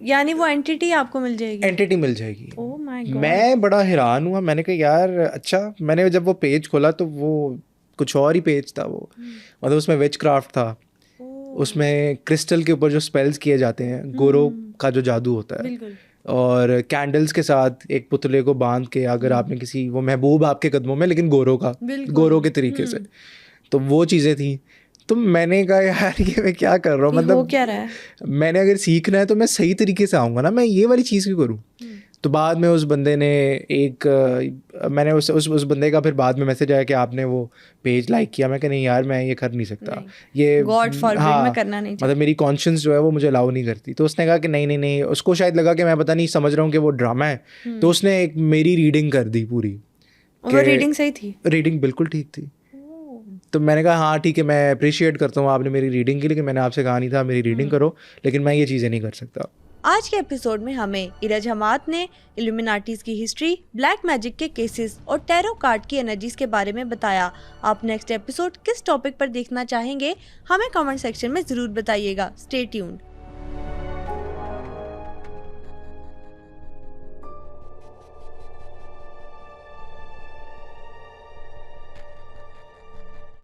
यानी वो एंटिटी आपको मिल जाएगी? एंटिटी मिल जाएगी। ओह माय गॉड, मैं बड़ा हैरान हुआ। मैंने कहा यार अच्छा। मैंने जब वो पेज खोला तो वो कुछ और ही पेज था वो, मतलब उसमें विचक्राफ्ट था, उसमें क्रिस्टल के ऊपर जो स्पेल्स किए जाते हैं, गोरों का जो जादू होता है, और कैंडल्स के साथ एक पुतले को बांध के अगर आपने किसी, वो महबूब आपके कदमों में लेकिन गोरों के तरीके से, तो वो चीज़ें थी। तो मैंने कहा यार ये मैं क्या कर रहा हूँ, मतलब क्या रहा है? मैंने अगर सीखना है तो मैं सही तरीके से आऊँगा ना, मैं ये वाली चीज़ क्यों करूँ। तो बाद में उस बंदे ने मैंने उस बंदे का फिर बाद में मैसेज आया कि आपने वो पेज लाइक किया। मैं कहा नहीं यार, मैं ये कर नहीं सकता, ये गॉड फॉरबिड, मैं करना नहीं, मतलब मेरी कॉन्शियंस जो है वो मुझे अलाउ नहीं करती। तो उसने कहा कि नहीं, उसको शायद लगा कि मैं पता नहीं समझ रहा हूँ कि वो ड्रामा है, तो उसने एक मेरी रीडिंग कर दी पूरी। वो रीडिंग सही थी? रीडिंग बिल्कुल ठीक थी। तो मैंने कहा हाँ ठीक है, मैं अप्रिशिएट करता हूँ आपने मेरी रीडिंग की, लेकिन मैंने आपसे कहा नहीं था मेरी रीडिंग करो, लेकिन मैं ये चीज़ें नहीं कर सकता। आज के एपिसोड में हमें इरज हमाद ने इल्यूमिनाटीज की हिस्ट्री, ब्लैक मैजिक के केसेस और टैरो कार्ड की एनर्जीज के बारे में बताया। आप नेक्स्ट एपिसोड किस टॉपिक पर देखना चाहेंगे हमें कमेंट सेक्शन में जरूर बताइएगा। Stay tuned.